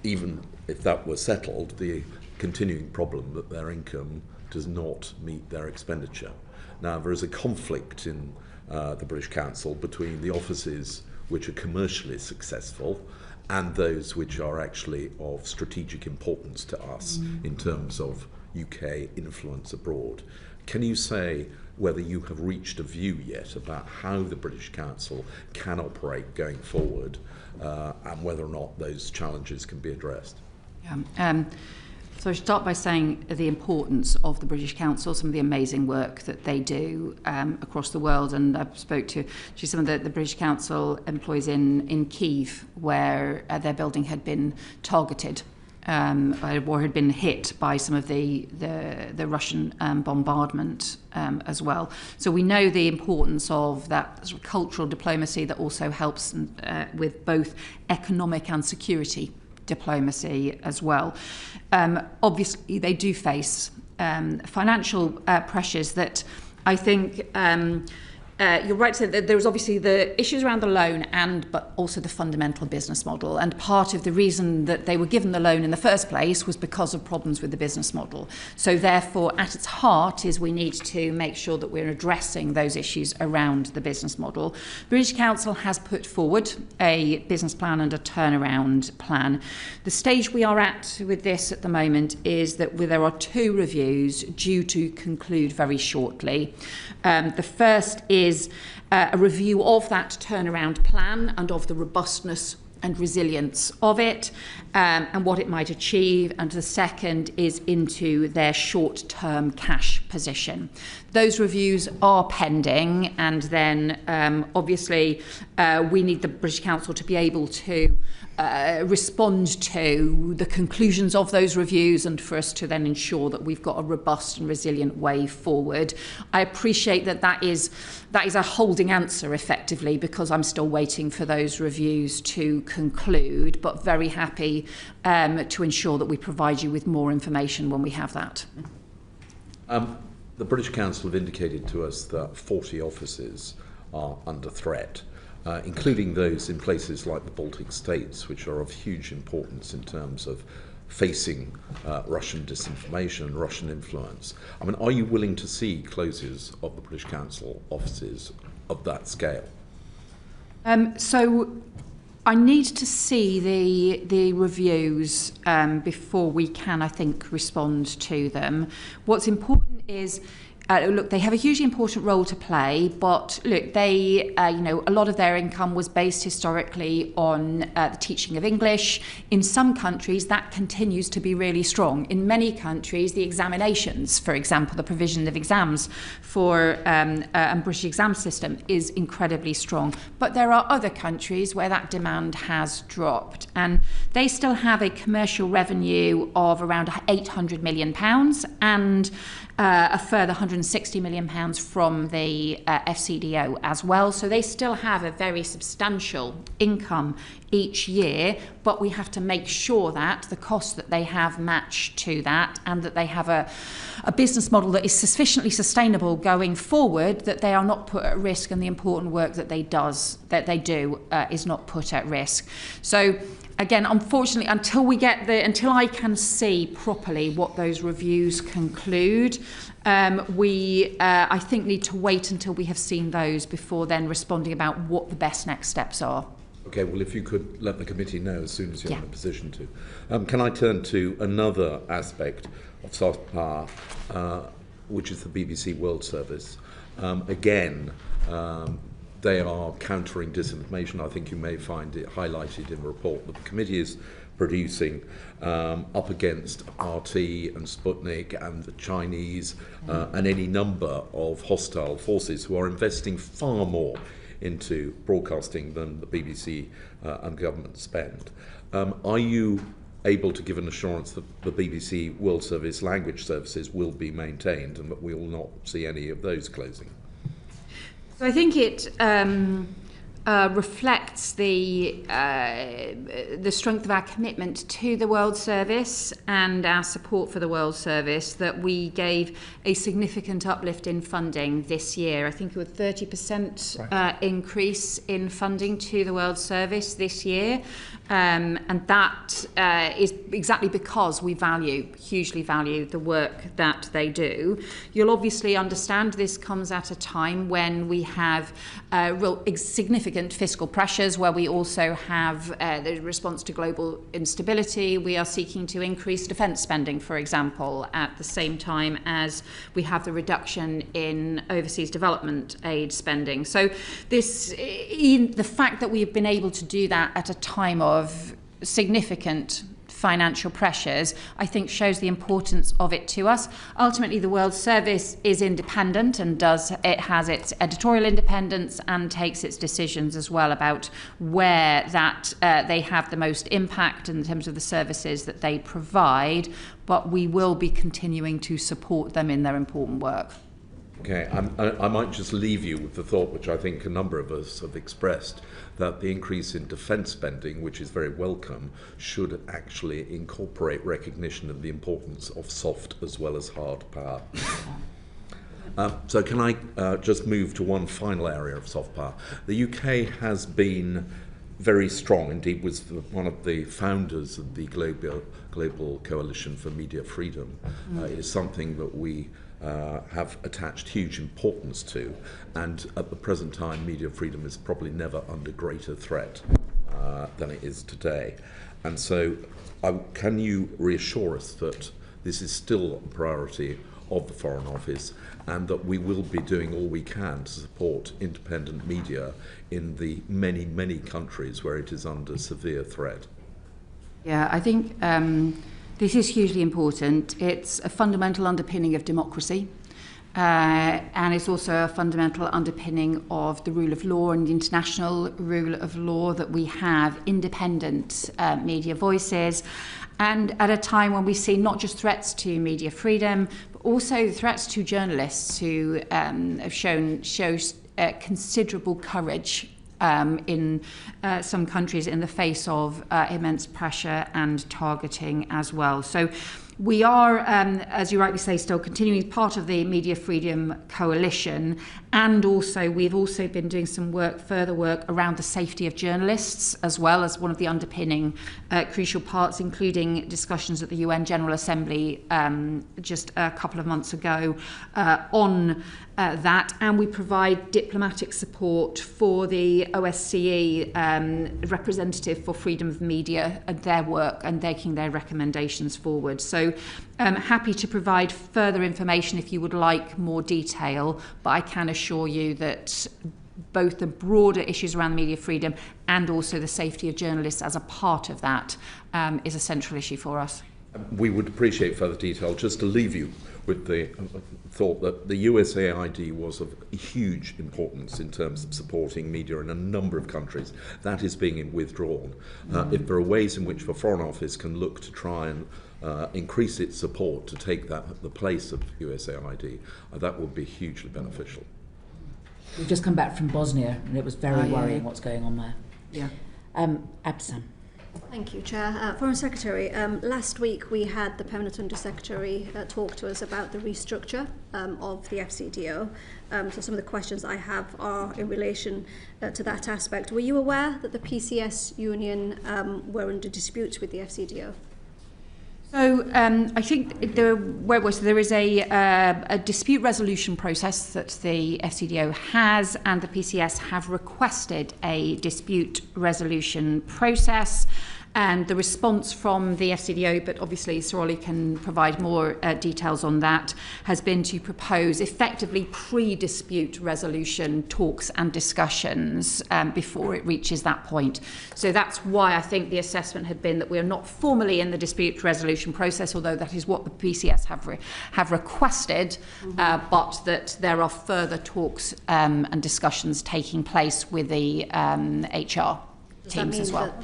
even if that were settled, the continuing problem that their income does not meet their expenditure. Now, there is a conflict in the British Council between the offices which are commercially successful and those which are actually of strategic importance to us in terms of UK influence abroad. Can you say whether you have reached a view yet about how the British Council can operate going forward and whether or not those challenges can be addressed? So I should start by saying the importance of the British Council, some of the amazing work that they do across the world. And I spoke to some of the British Council employees in Kyiv, where their building had been targeted or had been hit by some of the Russian bombardment as well. So we know the importance of that sort of cultural diplomacy that also helps with both economic and security diplomacy as well. Obviously, they do face financial pressures that I think you're right to say that there's obviously the issues around the loan but also the fundamental business model. And part of the reason that they were given the loan in the first place was because of problems with the business model. So therefore, at its heart is we need to make sure that we're addressing those issues around the business model. British Council has put forward a business plan and a turnaround plan. The stage we are at with this at the moment is that there are 2 reviews due to conclude very shortly. The first is a review of that turnaround plan and of the robustness and resilience of it and what it might achieve. And the second is into their short-term cash position. Those reviews are pending, and then obviously we need the British Council to be able to respond to the conclusions of those reviews and for us to then ensure that we've got a robust and resilient way forward. I appreciate that is a holding answer effectively, because I'm still waiting for those reviews to conclude, but very happy to ensure that we provide you with more information when we have that. The British Council have indicated to us that 40 offices are under threat, including those in places like the Baltic states, which are of huge importance in terms of facing Russian disinformation and Russian influence. I mean, are you willing to see closures of the British Council offices of that scale? So I need to see the reviews before we can, I think, respond to them. What's important is look, they have a hugely important role to play, but look, they, a lot of their income was based historically on the teaching of English. In some countries, that continues to be really strong. In many countries, the examinations, for example, the provision of exams for a British exam system is incredibly strong. But there are other countries where that demand has dropped, and they still have a commercial revenue of around £800 million and a further £160 million from the FCDO as well. So they still have a very substantial income each year, but we have to make sure that the costs that they have match to that, and that they have a business model that is sufficiently sustainable going forward, that they are not put at risk, and the important work that they do is not put at risk. So again, unfortunately, until I can see properly what those reviews conclude, we, I think, need to wait until we have seen those before then responding about what the best next steps are. Okay, well, if you could let the committee know as soon as you're in a position to. Can I turn to another aspect of soft power, which is the BBC World Service? Again, they are countering disinformation. I think you may find it highlighted in the report that the committee is producing up against RT and Sputnik and the Chinese and any number of hostile forces who are investing far more into broadcasting than the BBC and government spend. Are you able to give an assurance that the BBC World Service language services will be maintained and that we will not see any of those closing? So I think it reflects the strength of our commitment to the World Service and our support for the World Service that we gave a significant uplift in funding this year. I think it was 30% increase in funding to the World Service this year. And that is exactly because we hugely value the work that they do. You'll obviously understand this comes at a time when we have real significant fiscal pressures, where we also have the response to global instability. We are seeking to increase defence spending, for example, at the same time as we have the reduction in overseas development aid spending. So the fact that we've been able to do that at a time of significant financial pressures, I think shows the importance of it to us. Ultimately, the World Service is independent and has its editorial independence and takes its decisions as well about where that they have the most impact in terms of the services that they provide, but we will be continuing to support them in their important work. Okay, I might just leave you with the thought, which I think a number of us have expressed, that the increase in defence spending, which is very welcome, should actually incorporate recognition of the importance of soft as well as hard power. So can I just move to one final area of soft power? The UK has been very strong, indeed was one of the founders of the Global Coalition for Media Freedom. It is something that we have attached huge importance to, and at the present time media freedom is probably never under greater threat than it is today. And so can you reassure us that this is still a priority of the Foreign Office and that we will be doing all we can to support independent media in the many, many countries where it is under severe threat? Yeah, I think this is hugely important. It's a fundamental underpinning of democracy, and it's also a fundamental underpinning of the rule of law and the international rule of law that we have independent media voices. And at a time when we see not just threats to media freedom, but also threats to journalists who have shows considerable courage in some countries in the face of immense pressure and targeting as well. So we are, as you rightly say, still continuing part of the Media Freedom Coalition, and also we've also been doing some further work around the safety of journalists as well as one of the underpinning crucial parts, including discussions at the UN General Assembly just a couple of months ago on that, and we provide diplomatic support for the OSCE representative for freedom of media and their work and taking their recommendations forward. So happy to provide further information if you would like more detail, but I can assure you that both the broader issues around media freedom and also the safety of journalists as a part of that is a central issue for us. We would appreciate further detail. Just to leave you with the thought that the USAID was of huge importance in terms of supporting media in a number of countries. That is being withdrawn. If there are ways in which the Foreign Office can look to try and increase its support to take that the place of USAID, that would be hugely beneficial. We've just come back from Bosnia, and it was very worrying what's going on there. Yeah. Absam. Thank you, Chair. Foreign Secretary, last week we had the Permanent Under-Secretary talk to us about the restructure of the FCDO. So some of the questions I have are in relation to that aspect. Were you aware that the PCS union were under dispute with the FCDO? So I think there is a dispute resolution process that the FCDO has, and the PCS have requested a dispute resolution process. And the response from the FCDO, but obviously Sir Ollie can provide more details on that, has been to propose effectively pre-dispute resolution talks and discussions before it reaches that point. So that's why I think the assessment had been that we are not formally in the dispute resolution process, although that is what the PCS have requested, but that there are further talks and discussions taking place with the HR. Does that mean that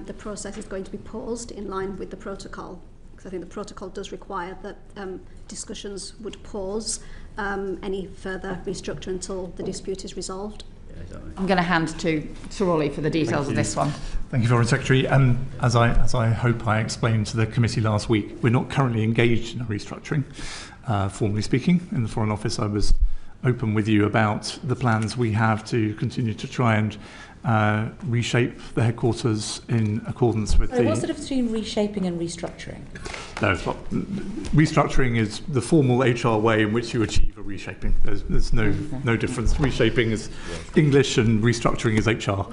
the process is going to be paused in line with the protocol? Because I think the protocol does require that discussions would pause any further restructure until the dispute is resolved. I'm going to hand to Sir Ollie for the details of this one. Thank you, Foreign Secretary. As I hope I explained to the committee last week, we're not currently engaged in a restructuring, formally speaking. In the Foreign Office, I was open with you about the plans we have to continue to try and reshape the headquarters in accordance with the... What's the difference between reshaping and restructuring? No, it's not. Restructuring is the formal HR way in which you achieve a reshaping. There's no difference. Reshaping is English and restructuring is HR.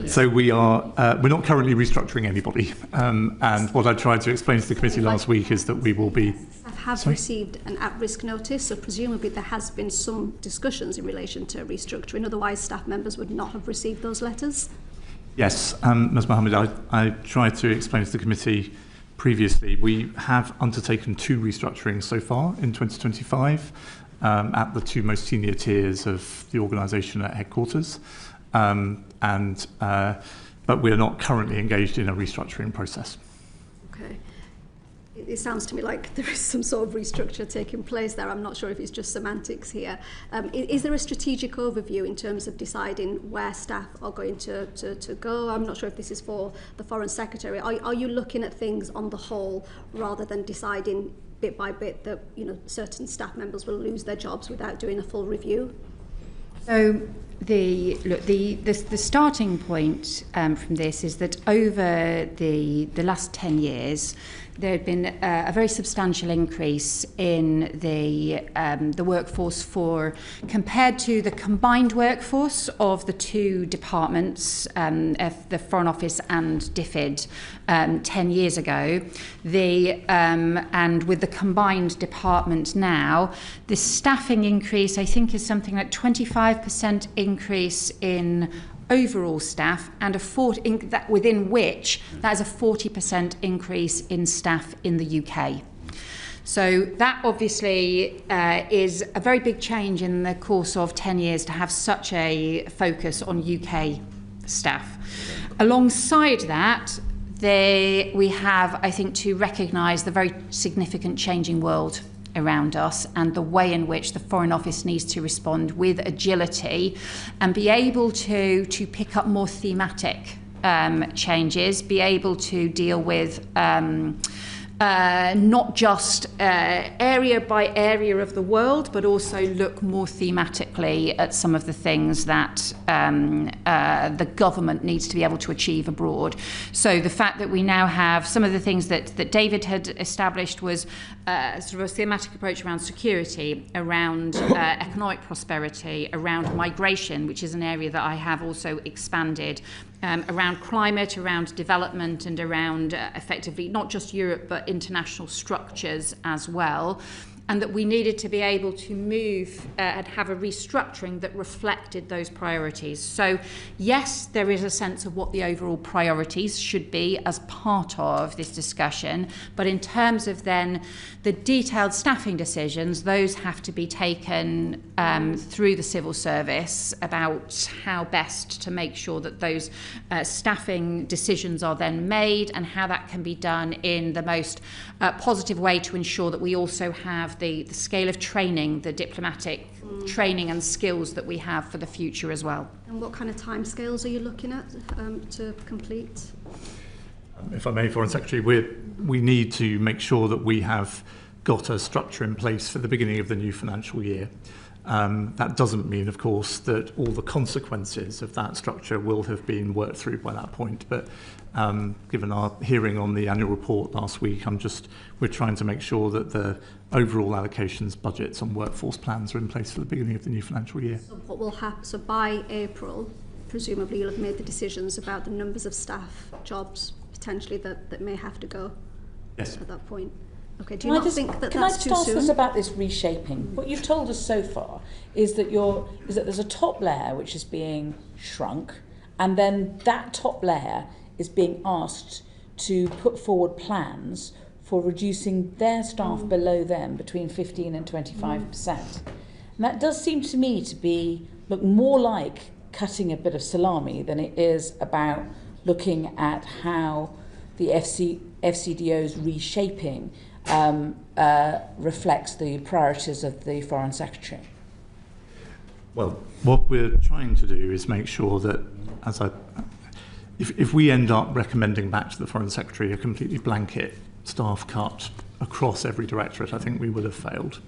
So we're not currently restructuring anybody. And what I tried to explain to the committee last week is that we will be... have received an at-risk notice, so presumably there has been some discussions in relation to restructuring, otherwise staff members would not have received those letters. Yes, Ms Mohammed, I tried to explain to the committee previously, we have undertaken 2 restructurings so far in 2025 at the 2 most senior tiers of the organisation at headquarters, but we are not currently engaged in a restructuring process. Okay. It sounds to me like there is some sort of restructure taking place there. I'm not sure if it's just semantics here. Is there a strategic overview in terms of deciding where staff are going to go? I'm not sure if this is for the Foreign Secretary. Are you looking at things on the whole rather than deciding bit by bit that certain staff members will lose their jobs without doing a full review? So the starting point from this is that over the last 10 years there had been a very substantial increase in the workforce compared to the combined workforce of the 2 departments, the Foreign Office and DFID, 10 years ago. And with the combined department now, the staffing increase, I think, is something like 25% increase in overall staff, and within which that is a 40% increase in staff in the UK. So that obviously is a very big change in the course of 10 years to have such a focus on UK staff. Alongside that, we have, I think, to recognise the very significant changing world around us and the way in which the Foreign Office needs to respond with agility and be able to pick up more thematic changes, be able to deal with not just area by area of the world, but also look more thematically at some of the things that the government needs to be able to achieve abroad. So the fact that we now have some of the things that David had established was sort of a thematic approach around security, around economic prosperity, around migration, which is an area that I have also expanded, around climate, around development, and around effectively not just Europe but international structures as well. And that we needed to be able to move and have a restructuring that reflected those priorities. So yes, there is a sense of what the overall priorities should be as part of this discussion, but in terms of then the detailed staffing decisions, those have to be taken through the civil service about how best to make sure that those staffing decisions are then made and how that can be done in the most positive way to ensure that we also have the scale of training, the diplomatic training and skills that we have for the future as well. And what kind of timescales are you looking at to complete? If I may, Foreign Secretary, we need to make sure that we have got a structure in place for the beginning of the new financial year. That doesn't mean, of course, that all the consequences of that structure will have been worked through by that point. But given our hearing on the annual report last week, we're trying to make sure that the overall allocations, budgets and workforce plans are in place for the beginning of the new financial year. So what will happen? So by April presumably you'll have made the decisions about the numbers of staff, jobs, potentially that may have to go at that point. Okay, do you not think that that's too soon? Can I just ask us about this reshaping? What you've told us so far is that there's a top layer which is being shrunk, and then that top layer is being asked to put forward plans for reducing their staff below them between 15 and 25%. And that does seem to me to look more like cutting a bit of salami than it is about looking at how the FCDO's reshaping reflects the priorities of the Foreign Secretary. Well, what we're trying to do is make sure that, if we end up recommending back to the Foreign Secretary a completely blanket staff cut across every directorate, I think we would have failed.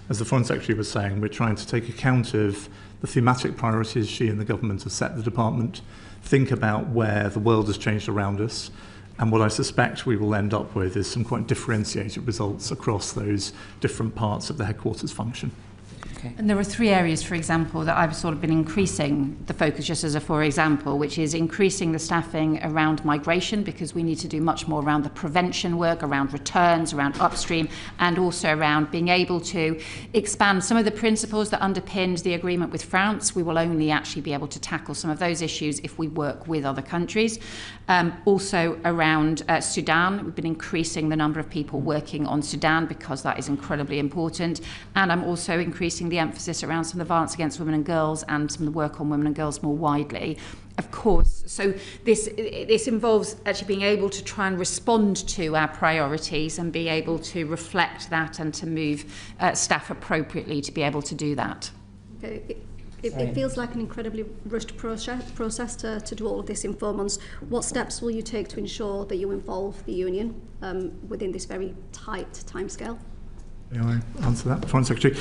As the Foreign Secretary was saying, we're trying to take account of the thematic priorities she and the government have set the department, think about where the world has changed around us, and what I suspect we will end up with is some quite differentiated results across those different parts of the headquarters function. Okay. And there are 3 areas, for example, that I've sort of been increasing the focus, just as a for example, which is increasing the staffing around migration, because we need to do much more around the prevention work, around returns, around upstream, and also around being able to expand some of the principles that underpinned the agreement with France. We will only actually be able to tackle some of those issues if we work with other countries. Also around Sudan, we've been increasing the number of people working on Sudan because that is incredibly important. And I'm also increasing the emphasis around some of the violence against women and girls and some of the work on women and girls more widely. Of course, so this involves actually being able to try and respond to our priorities and be able to reflect that and to move staff appropriately to be able to do that. Okay. It feels like an incredibly rushed process to do all of this in 4 months. What steps will you take to ensure that you involve the union within this very tight timescale? May I answer that, Foreign Secretary?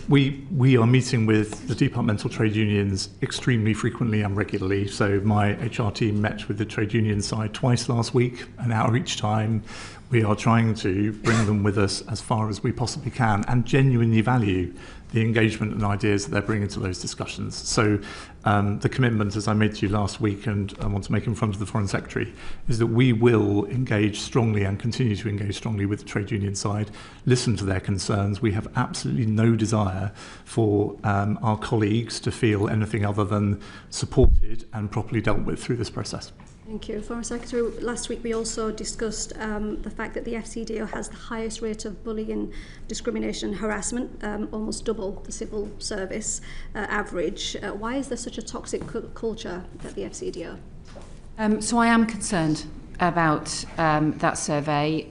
We are meeting with the departmental trade unions extremely frequently and regularly. So my HR team met with the trade union side twice last week, an hour each time. We are trying to bring them with us as far as we possibly can and genuinely value the engagement and ideas that they're bringing to those discussions. So the commitment, as I made to you last week and I want to make in front of the Foreign Secretary, is that we will engage strongly and continue to engage strongly with the trade union side, listen to their concerns. We have absolutely no desire for our colleagues to feel anything other than supported and properly dealt with through this process. Thank you. Foreign Secretary, last week we also discussed the fact that the FCDO has the highest rate of bullying, discrimination and harassment, almost double the civil service average. Why is there such a toxic culture at the FCDO? So I am concerned about that survey.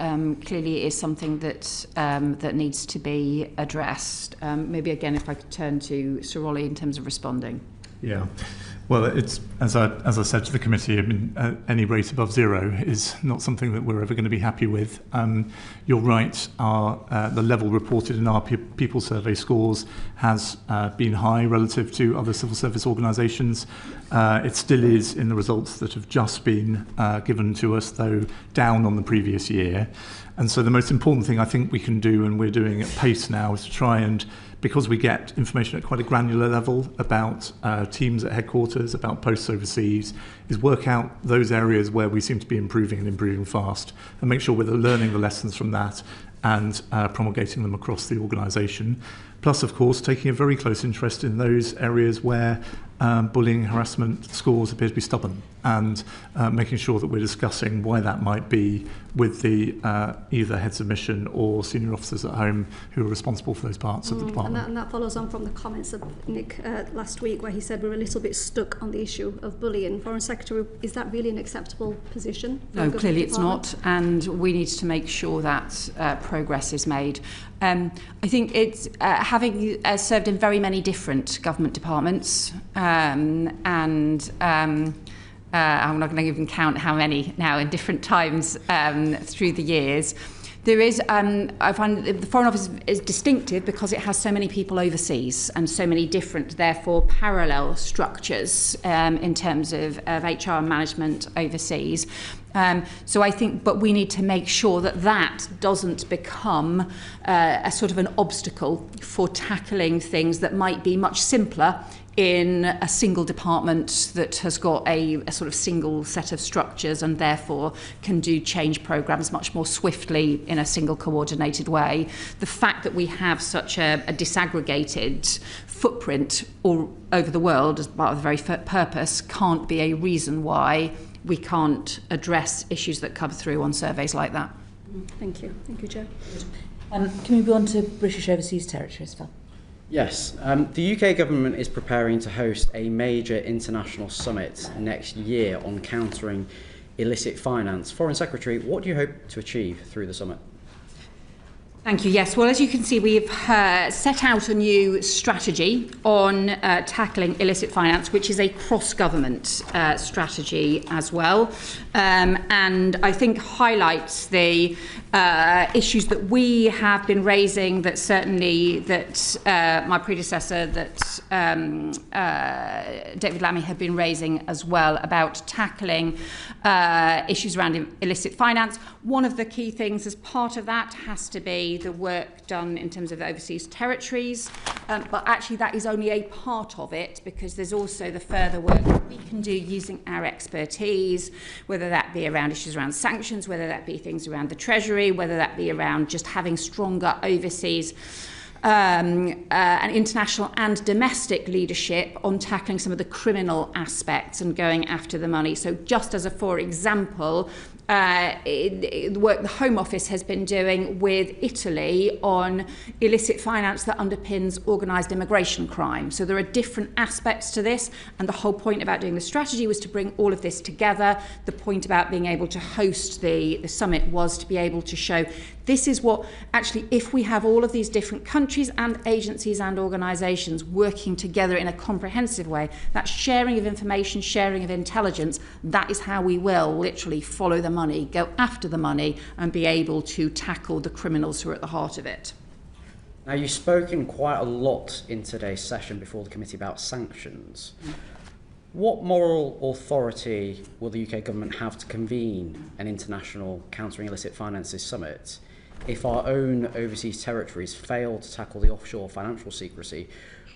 Clearly it is something that that needs to be addressed. Maybe again if I could turn to Sir Ollie in terms of responding. Yeah. Well, it's as I said to the committee, I mean, any rate above 0 is not something that we're ever going to be happy with. You're right, the level reported in our people survey scores has been high relative to other civil service organisations. It still is in the results that have just been given to us, though down on the previous year. And so the most important thing I think we can do, and we're doing at pace now, is to try and, because we get information at quite a granular level about teams at headquarters, about posts overseas, is work out those areas where we seem to be improving and improving fast and make sure we're learning the lessons from that and promulgating them across the organisation. Plus, of course, taking a very close interest in those areas where bullying, harassment scores appear to be stubborn, and making sure that we're discussing why that might be with the either heads of mission or senior officers at home who are responsible for those parts of the department. And that follows on from the comments of Nick last week, where he said we're a little bit stuck on the issue of bullying. Foreign Secretary, is that really an acceptable position? No, clearly it's not, and we need to make sure that progress is made. I think it's having served in very many different government departments, and I'm not going to even count how many now in different times through the years. There is, I find the Foreign Office is distinctive because it has so many people overseas and so many different, therefore, parallel structures in terms of HR management overseas. So I think, but we need to make sure that that doesn't become a sort of an obstacle for tackling things that might be much simpler in a single department that has got a sort of single set of structures and therefore can do change programs much more swiftly in a single coordinated way. The fact that we have such a disaggregated footprint all over the world as part of the very purpose can't be a reason why we can't address issues that come through on surveys like that. Thank you. Thank you, Joe. Can we go on to British Overseas Territories, Phil? Yes, the UK government is preparing to host a major international summit next year on countering illicit finance. Foreign Secretary, what do you hope to achieve through the summit? Thank you. Yes, well, as you can see, we've set out a new strategy on tackling illicit finance, which is a cross-government strategy as well, and I think highlights the issues that we have been raising, that certainly that my predecessor, that David Lammy, had been raising as well, about tackling issues around illicit finance. One of the key things as part of that has to be the work done in terms of the overseas territories, but actually that is only a part of it, because there's also the further work that we can do using our expertise, whether that be around issues around sanctions, whether that be things around the Treasury, whether that be around just having stronger overseas and international and domestic leadership on tackling some of the criminal aspects and going after the money. So just as a for example, the work the Home Office has been doing with Italy on illicit finance that underpins organised immigration crime. So there are different aspects to this, and the whole point about doing the strategy was to bring all of this together. The point about being able to host the summit was to be able to show this is what, actually, if we have all of these different countries and agencies and organisations working together in a comprehensive way, that sharing of information, sharing of intelligence, that is how we will literally follow the money, go after the money, and be able to tackle the criminals who are at the heart of it. Now, you've spoken quite a lot in today's session before the committee about sanctions. What moral authority will the UK government have to convene an international countering illicit finances summit if our own overseas territories fail to tackle the offshore financial secrecy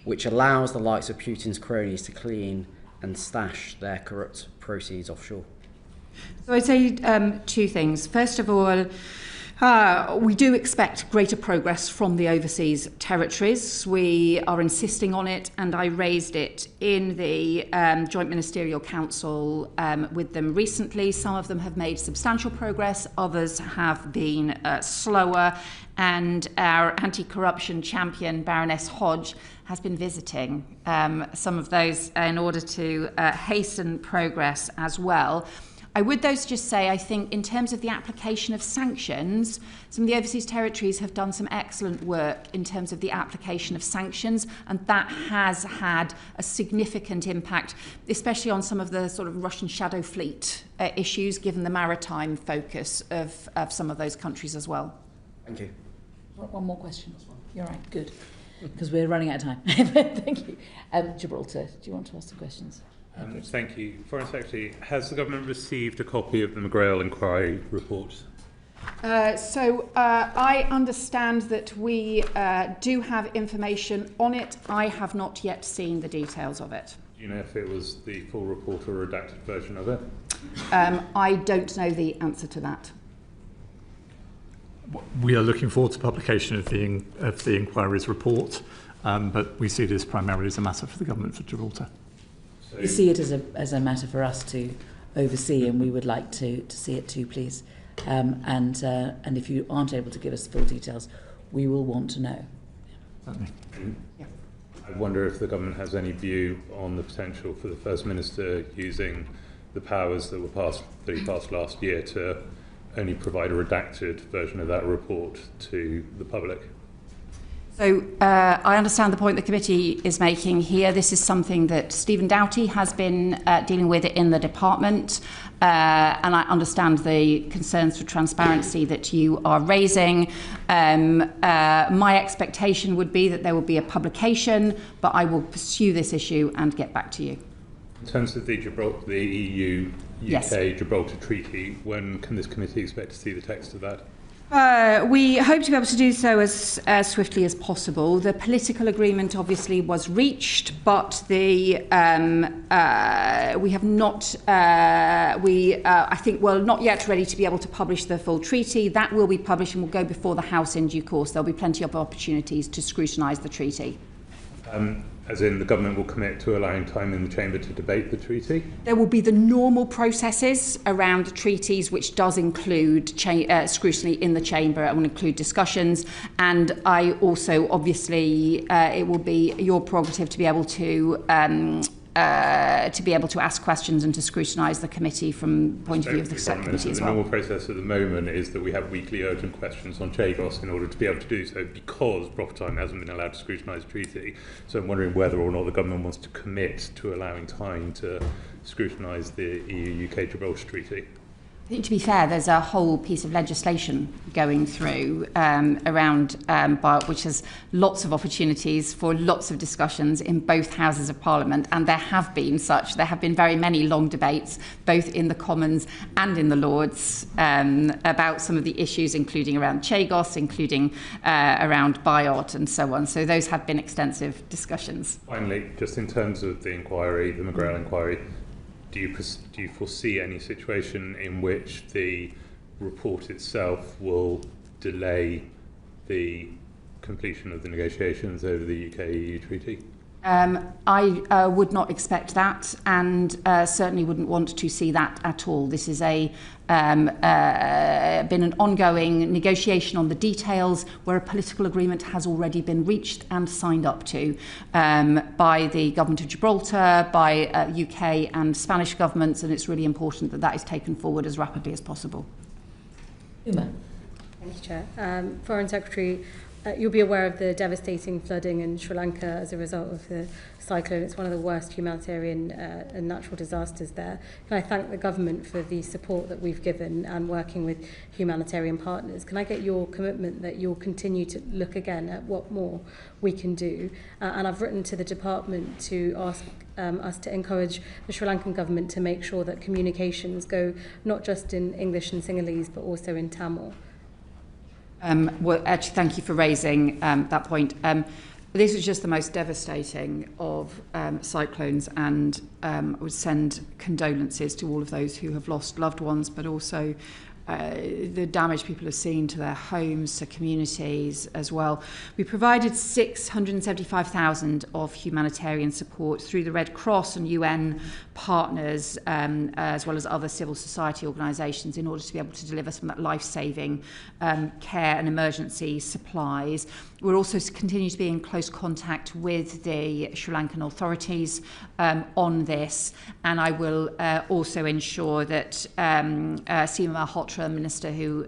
which allows the likes of Putin's cronies to clean and stash their corrupt proceeds offshore? So I'd say two things. First of all, we do expect greater progress from the overseas territories. We are insisting on it, and I raised it in the Joint Ministerial Council with them recently. Some of them have made substantial progress, others have been slower, and our anti-corruption champion, Baroness Hodge, has been visiting some of those in order to hasten progress as well. I would though just say, I think in terms of the application of sanctions, some of the overseas territories have done some excellent work in terms of the application of sanctions, and that has had a significant impact, especially on some of the sort of Russian shadow fleet issues, given the maritime focus of some of those countries as well. Thank you. One more question. You're right, good, because we're running out of time. Thank you. Gibraltar, do you want to ask the questions? Thank you. Foreign Secretary, has the government received a copy of the McGrail inquiry report? I understand that we do have information on it. I have not yet seen the details of it. Do you know if it was the full report or a redacted version of it? I don't know the answer to that. We are looking forward to publication of the inquiry's report, but we see this primarily as a matter for the government for Gibraltar. We see it as a matter for us to oversee, and we would like to see it too, please. And if you aren't able to give us full details, we will want to know. Yeah. I wonder if the government has any view on the potential for the First Minister using the powers that he passed last year to only provide a redacted version of that report to the public. So I understand the point the committee is making here. This is something that Stephen Doughty has been dealing with in the department, and I understand the concerns for transparency that you are raising. My expectation would be that there will be a publication, but I will pursue this issue and get back to you. In terms of the EU-UK Yes. Gibraltar Treaty, when can this committee expect to see the text of that? We hope to be able to do so as swiftly as possible. The political agreement obviously was reached, but we have not, I think, not yet ready to be able to publish the full treaty. That will be published and will go before the House in due course. There'll be plenty of opportunities to scrutinise the treaty. As in, the government will commit to allowing time in the chamber to debate the treaty? There will be the normal processes around the treaties, which does include scrutiny in the chamber. It will include discussions, and I also, obviously, it will be your prerogative to be able to ask questions and to scrutinise the committee from the point of view of the subcommittee as well. The normal process at the moment is that we have weekly urgent questions on Chagos in order to be able to do so, because proper time hasn't been allowed to scrutinise the treaty. So I'm wondering whether or not the government wants to commit to allowing time to scrutinise the EU-UK Gibraltar Treaty. I think, to be fair, there's a whole piece of legislation going through around BIOT, which has lots of opportunities for lots of discussions in both Houses of Parliament, and there have been very many long debates, both in the Commons and in the Lords, about some of the issues, including around Chagos, including around BIOT and so on. So those have been extensive discussions. Finally, just in terms of the inquiry, the McGrail inquiry, do you foresee any situation in which the report itself will delay the completion of the negotiations over the UK-EU treaty? I would not expect that, and certainly wouldn't want to see that at all. This is been an ongoing negotiation on the details, where a political agreement has already been reached and signed up to by the government of Gibraltar, by UK and Spanish governments, and it's really important that that is taken forward as rapidly as possible. Uma. Thank you, Chair. Foreign Secretary, you'll be aware of the devastating flooding in Sri Lanka as a result of the cyclone. It's one of the worst humanitarian and natural disasters there. Can I thank the government for the support that we've given and working with humanitarian partners? Can I get your commitment that you'll continue to look again at what more we can do? And I've written to the department to ask us to encourage the Sri Lankan government to make sure that communications go not just in English and Sinhalese, but also in Tamil. Well, actually, thank you for raising that point. This is just the most devastating of cyclones, and I would send condolences to all of those who have lost loved ones, but also the damage people have seen to their homes, to communities as well. We provided 675,000 of humanitarian support through the Red Cross and UN partners, as well as other civil society organisations, in order to be able to deliver some of that life-saving care and emergency supplies. We'll also continue to be in close contact with the Sri Lankan authorities on this, and I will also ensure that Seema Malhotra, Minister who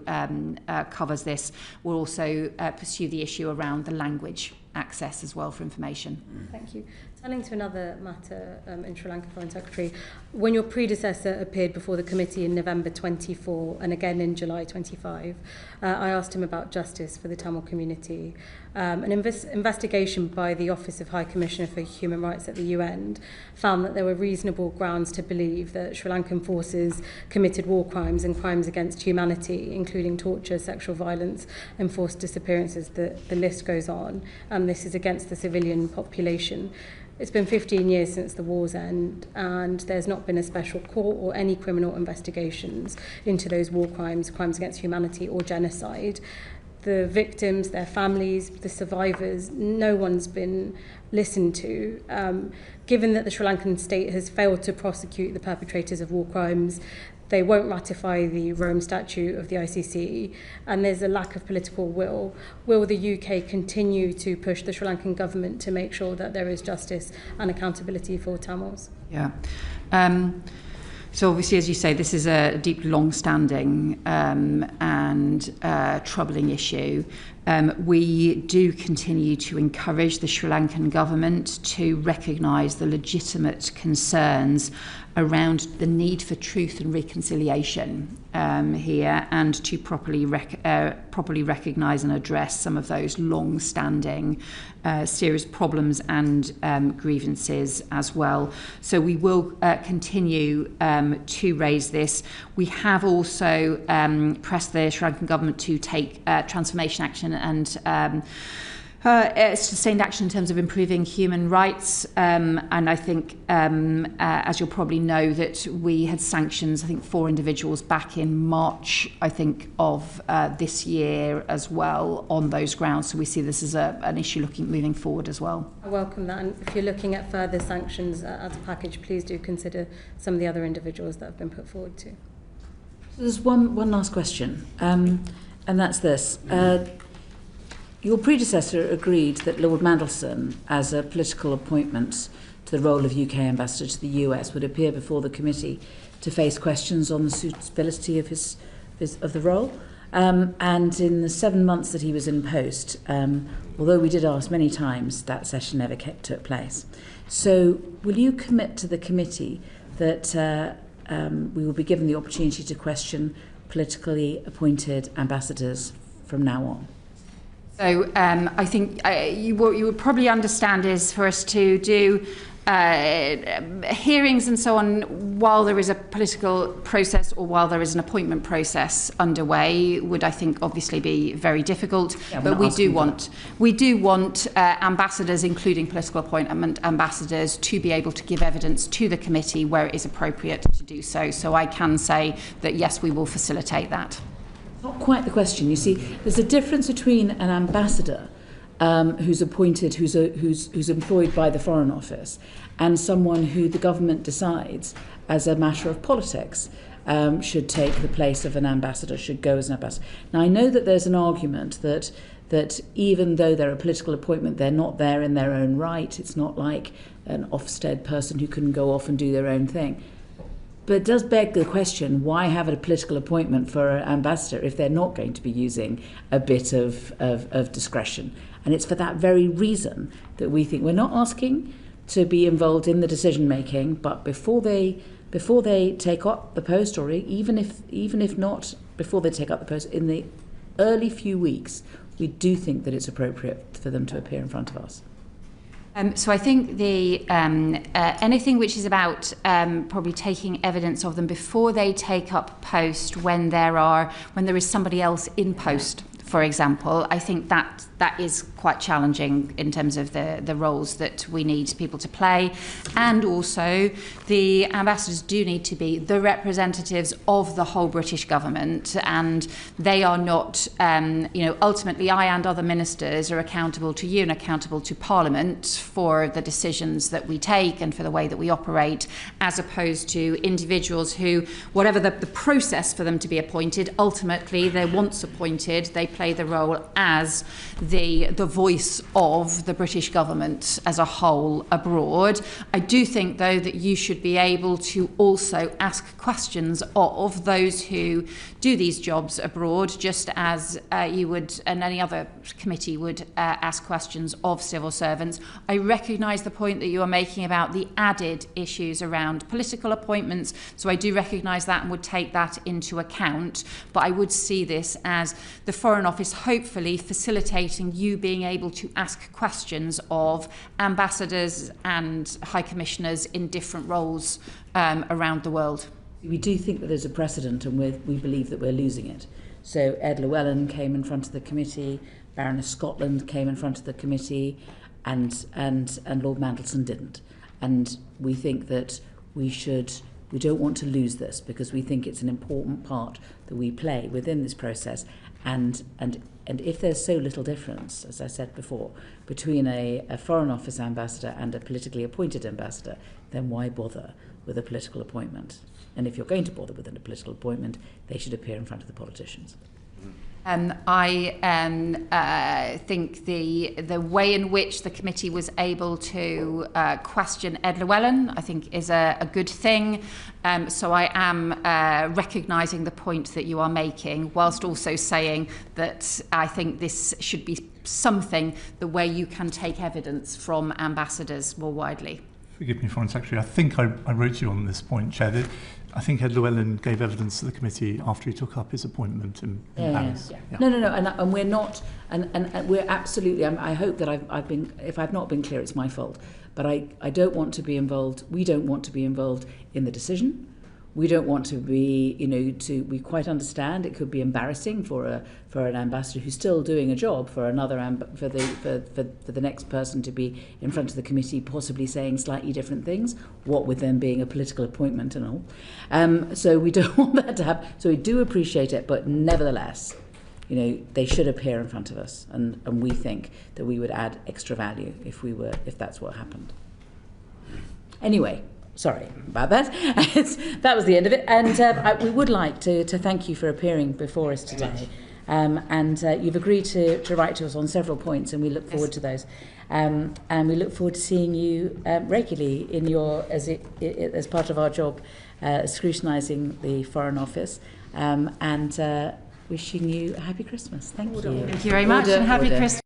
covers this, will also pursue the issue around the language access as well for information. Thank you. Turning to another matter in Sri Lanka, Foreign Secretary, when your predecessor appeared before the committee in November 24 and again in July 25, I asked him about justice for the Tamil community. An investigation by the Office of High Commissioner for Human Rights at the UN found that there were reasonable grounds to believe that Sri Lankan forces committed war crimes and crimes against humanity, including torture, sexual violence, and forced disappearances. The list goes on, and this is against the civilian population. It's been 15 years since the war's end, and there's not been a special court or any criminal investigations into those war crimes, crimes against humanity or genocide. The victims, their families, the survivors, no one's been listened to. Given that the Sri Lankan state has failed to prosecute the perpetrators of war crimes, they won't ratify the Rome Statute of the ICC, and there's a lack of political will. Will the UK continue to push the Sri Lankan government to make sure that there is justice and accountability for Tamils? Yeah. So obviously, as you say, this is a deep, long-standing and troubling issue. We do continue to encourage the Sri Lankan government to recognise the legitimate concerns around the need for truth and reconciliation here, and to properly recognise and address some of those long-standing serious problems and grievances as well. So we will continue to raise this. We have also pressed the Sri Lankan government to take transformation action and sustained action in terms of improving human rights, and I think, as you'll probably know, that we had sanctions, I think, 4 individuals back in March, I think, of this year as well on those grounds. So we see this as an issue moving forward as well. I welcome that, and if you're looking at further sanctions as a package, please do consider some of the other individuals that have been put forward too. There's one last question, and that's this. Your predecessor agreed that Lord Mandelson, as a political appointment to the role of UK ambassador to the US, would appear before the committee to face questions on the suitability of the role. And in the 7 months that he was in post, although we did ask many times, that session never took place. So will you commit to the committee that we will be given the opportunity to question politically appointed ambassadors from now on? So I think what you would probably understand is for us to do hearings and so on while there is a political process or while there is an appointment process underway would, I think, obviously be very difficult. Yeah, but we do want ambassadors, including political appointment ambassadors, to be able to give evidence to the committee where it is appropriate to do so. So I can say that yes, we will facilitate that. Not quite the question. You see, there's a difference between an ambassador who's appointed, who's employed by the Foreign Office, and someone who the government decides, as a matter of politics, should take the place of an ambassador, should go as an ambassador. Now, I know that there's an argument that even though they're a political appointment, they're not there in their own right. It's not like an Ofsted person who can go off and do their own thing. But it does beg the question, why have a political appointment for an ambassador if they're not going to be using a bit of discretion? And it's for that very reason that we think we're not asking to be involved in the decision making, but before they take up the post, or even if not before they take up the post, in the early few weeks, we do think that it's appropriate for them to appear in front of us. So I think the anything which is about probably taking evidence of them before they take up post when there is somebody else in post, for example, I think that is quite challenging in terms of the roles that we need people to play. And also the ambassadors do need to be the representatives of the whole British government, and they are not, ultimately I and other ministers are accountable to you and accountable to Parliament for the decisions that we take and for the way that we operate, as opposed to individuals who, whatever the process for them to be appointed, ultimately they're once appointed, they play the role as the voice of the British government as a whole abroad. I do think, though, that you should be able to also ask questions of those who do these jobs abroad, just as you would, and any other committee would ask questions of civil servants. I recognise the point that you are making about the added issues around political appointments, so I do recognise that and would take that into account, but I would see this as the Foreign Office hopefully facilitating you being able to ask questions of ambassadors and high commissioners in different roles around the world. We do think that there's a precedent, and we believe that we're losing it. So Ed Llewellyn came in front of the committee, Baroness Scotland came in front of the committee, and Lord Mandelson didn't. And we think that we don't want to lose this, because we think it's an important part that we play within this process. And if there's so little difference, as I said before, between a Foreign Office ambassador and a politically appointed ambassador, then why bother with a political appointment? And if you're going to bother with a political appointment, they should appear in front of the politicians. I think the way in which the committee was able to question Ed Llewellyn, I think, is a good thing. So I am recognising the point that you are making, whilst also saying that I think this should be something the way you can take evidence from ambassadors more widely. Forgive me, Foreign Secretary. I think I wrote you on this point, Chair. That I think Ed Llewellyn gave evidence to the committee after he took up his appointment in Paris. Yeah. No, and we're not, and we're absolutely. I hope that I've been. If I've not been clear, it's my fault. But I don't want to be involved. We don't want to be involved in the decision. We don't want to be, we quite understand it could be embarrassing for an ambassador who's still doing a job for another for the next person to be in front of the committee, possibly saying slightly different things. What with them being a political appointment and all. So we don't want that to happen. So we do appreciate it, but nevertheless, they should appear in front of us, and we think that we would add extra value if that's what happened. Anyway. Sorry about that. That was the end of it. And we would like to thank you for appearing before us today. And you've agreed to write to us on several points, and we look forward to those. And we look forward to seeing you regularly in your as part of our job, scrutinising the Foreign Office, and wishing you a happy Christmas. Thank you. Thank you very much, and happy Christmas.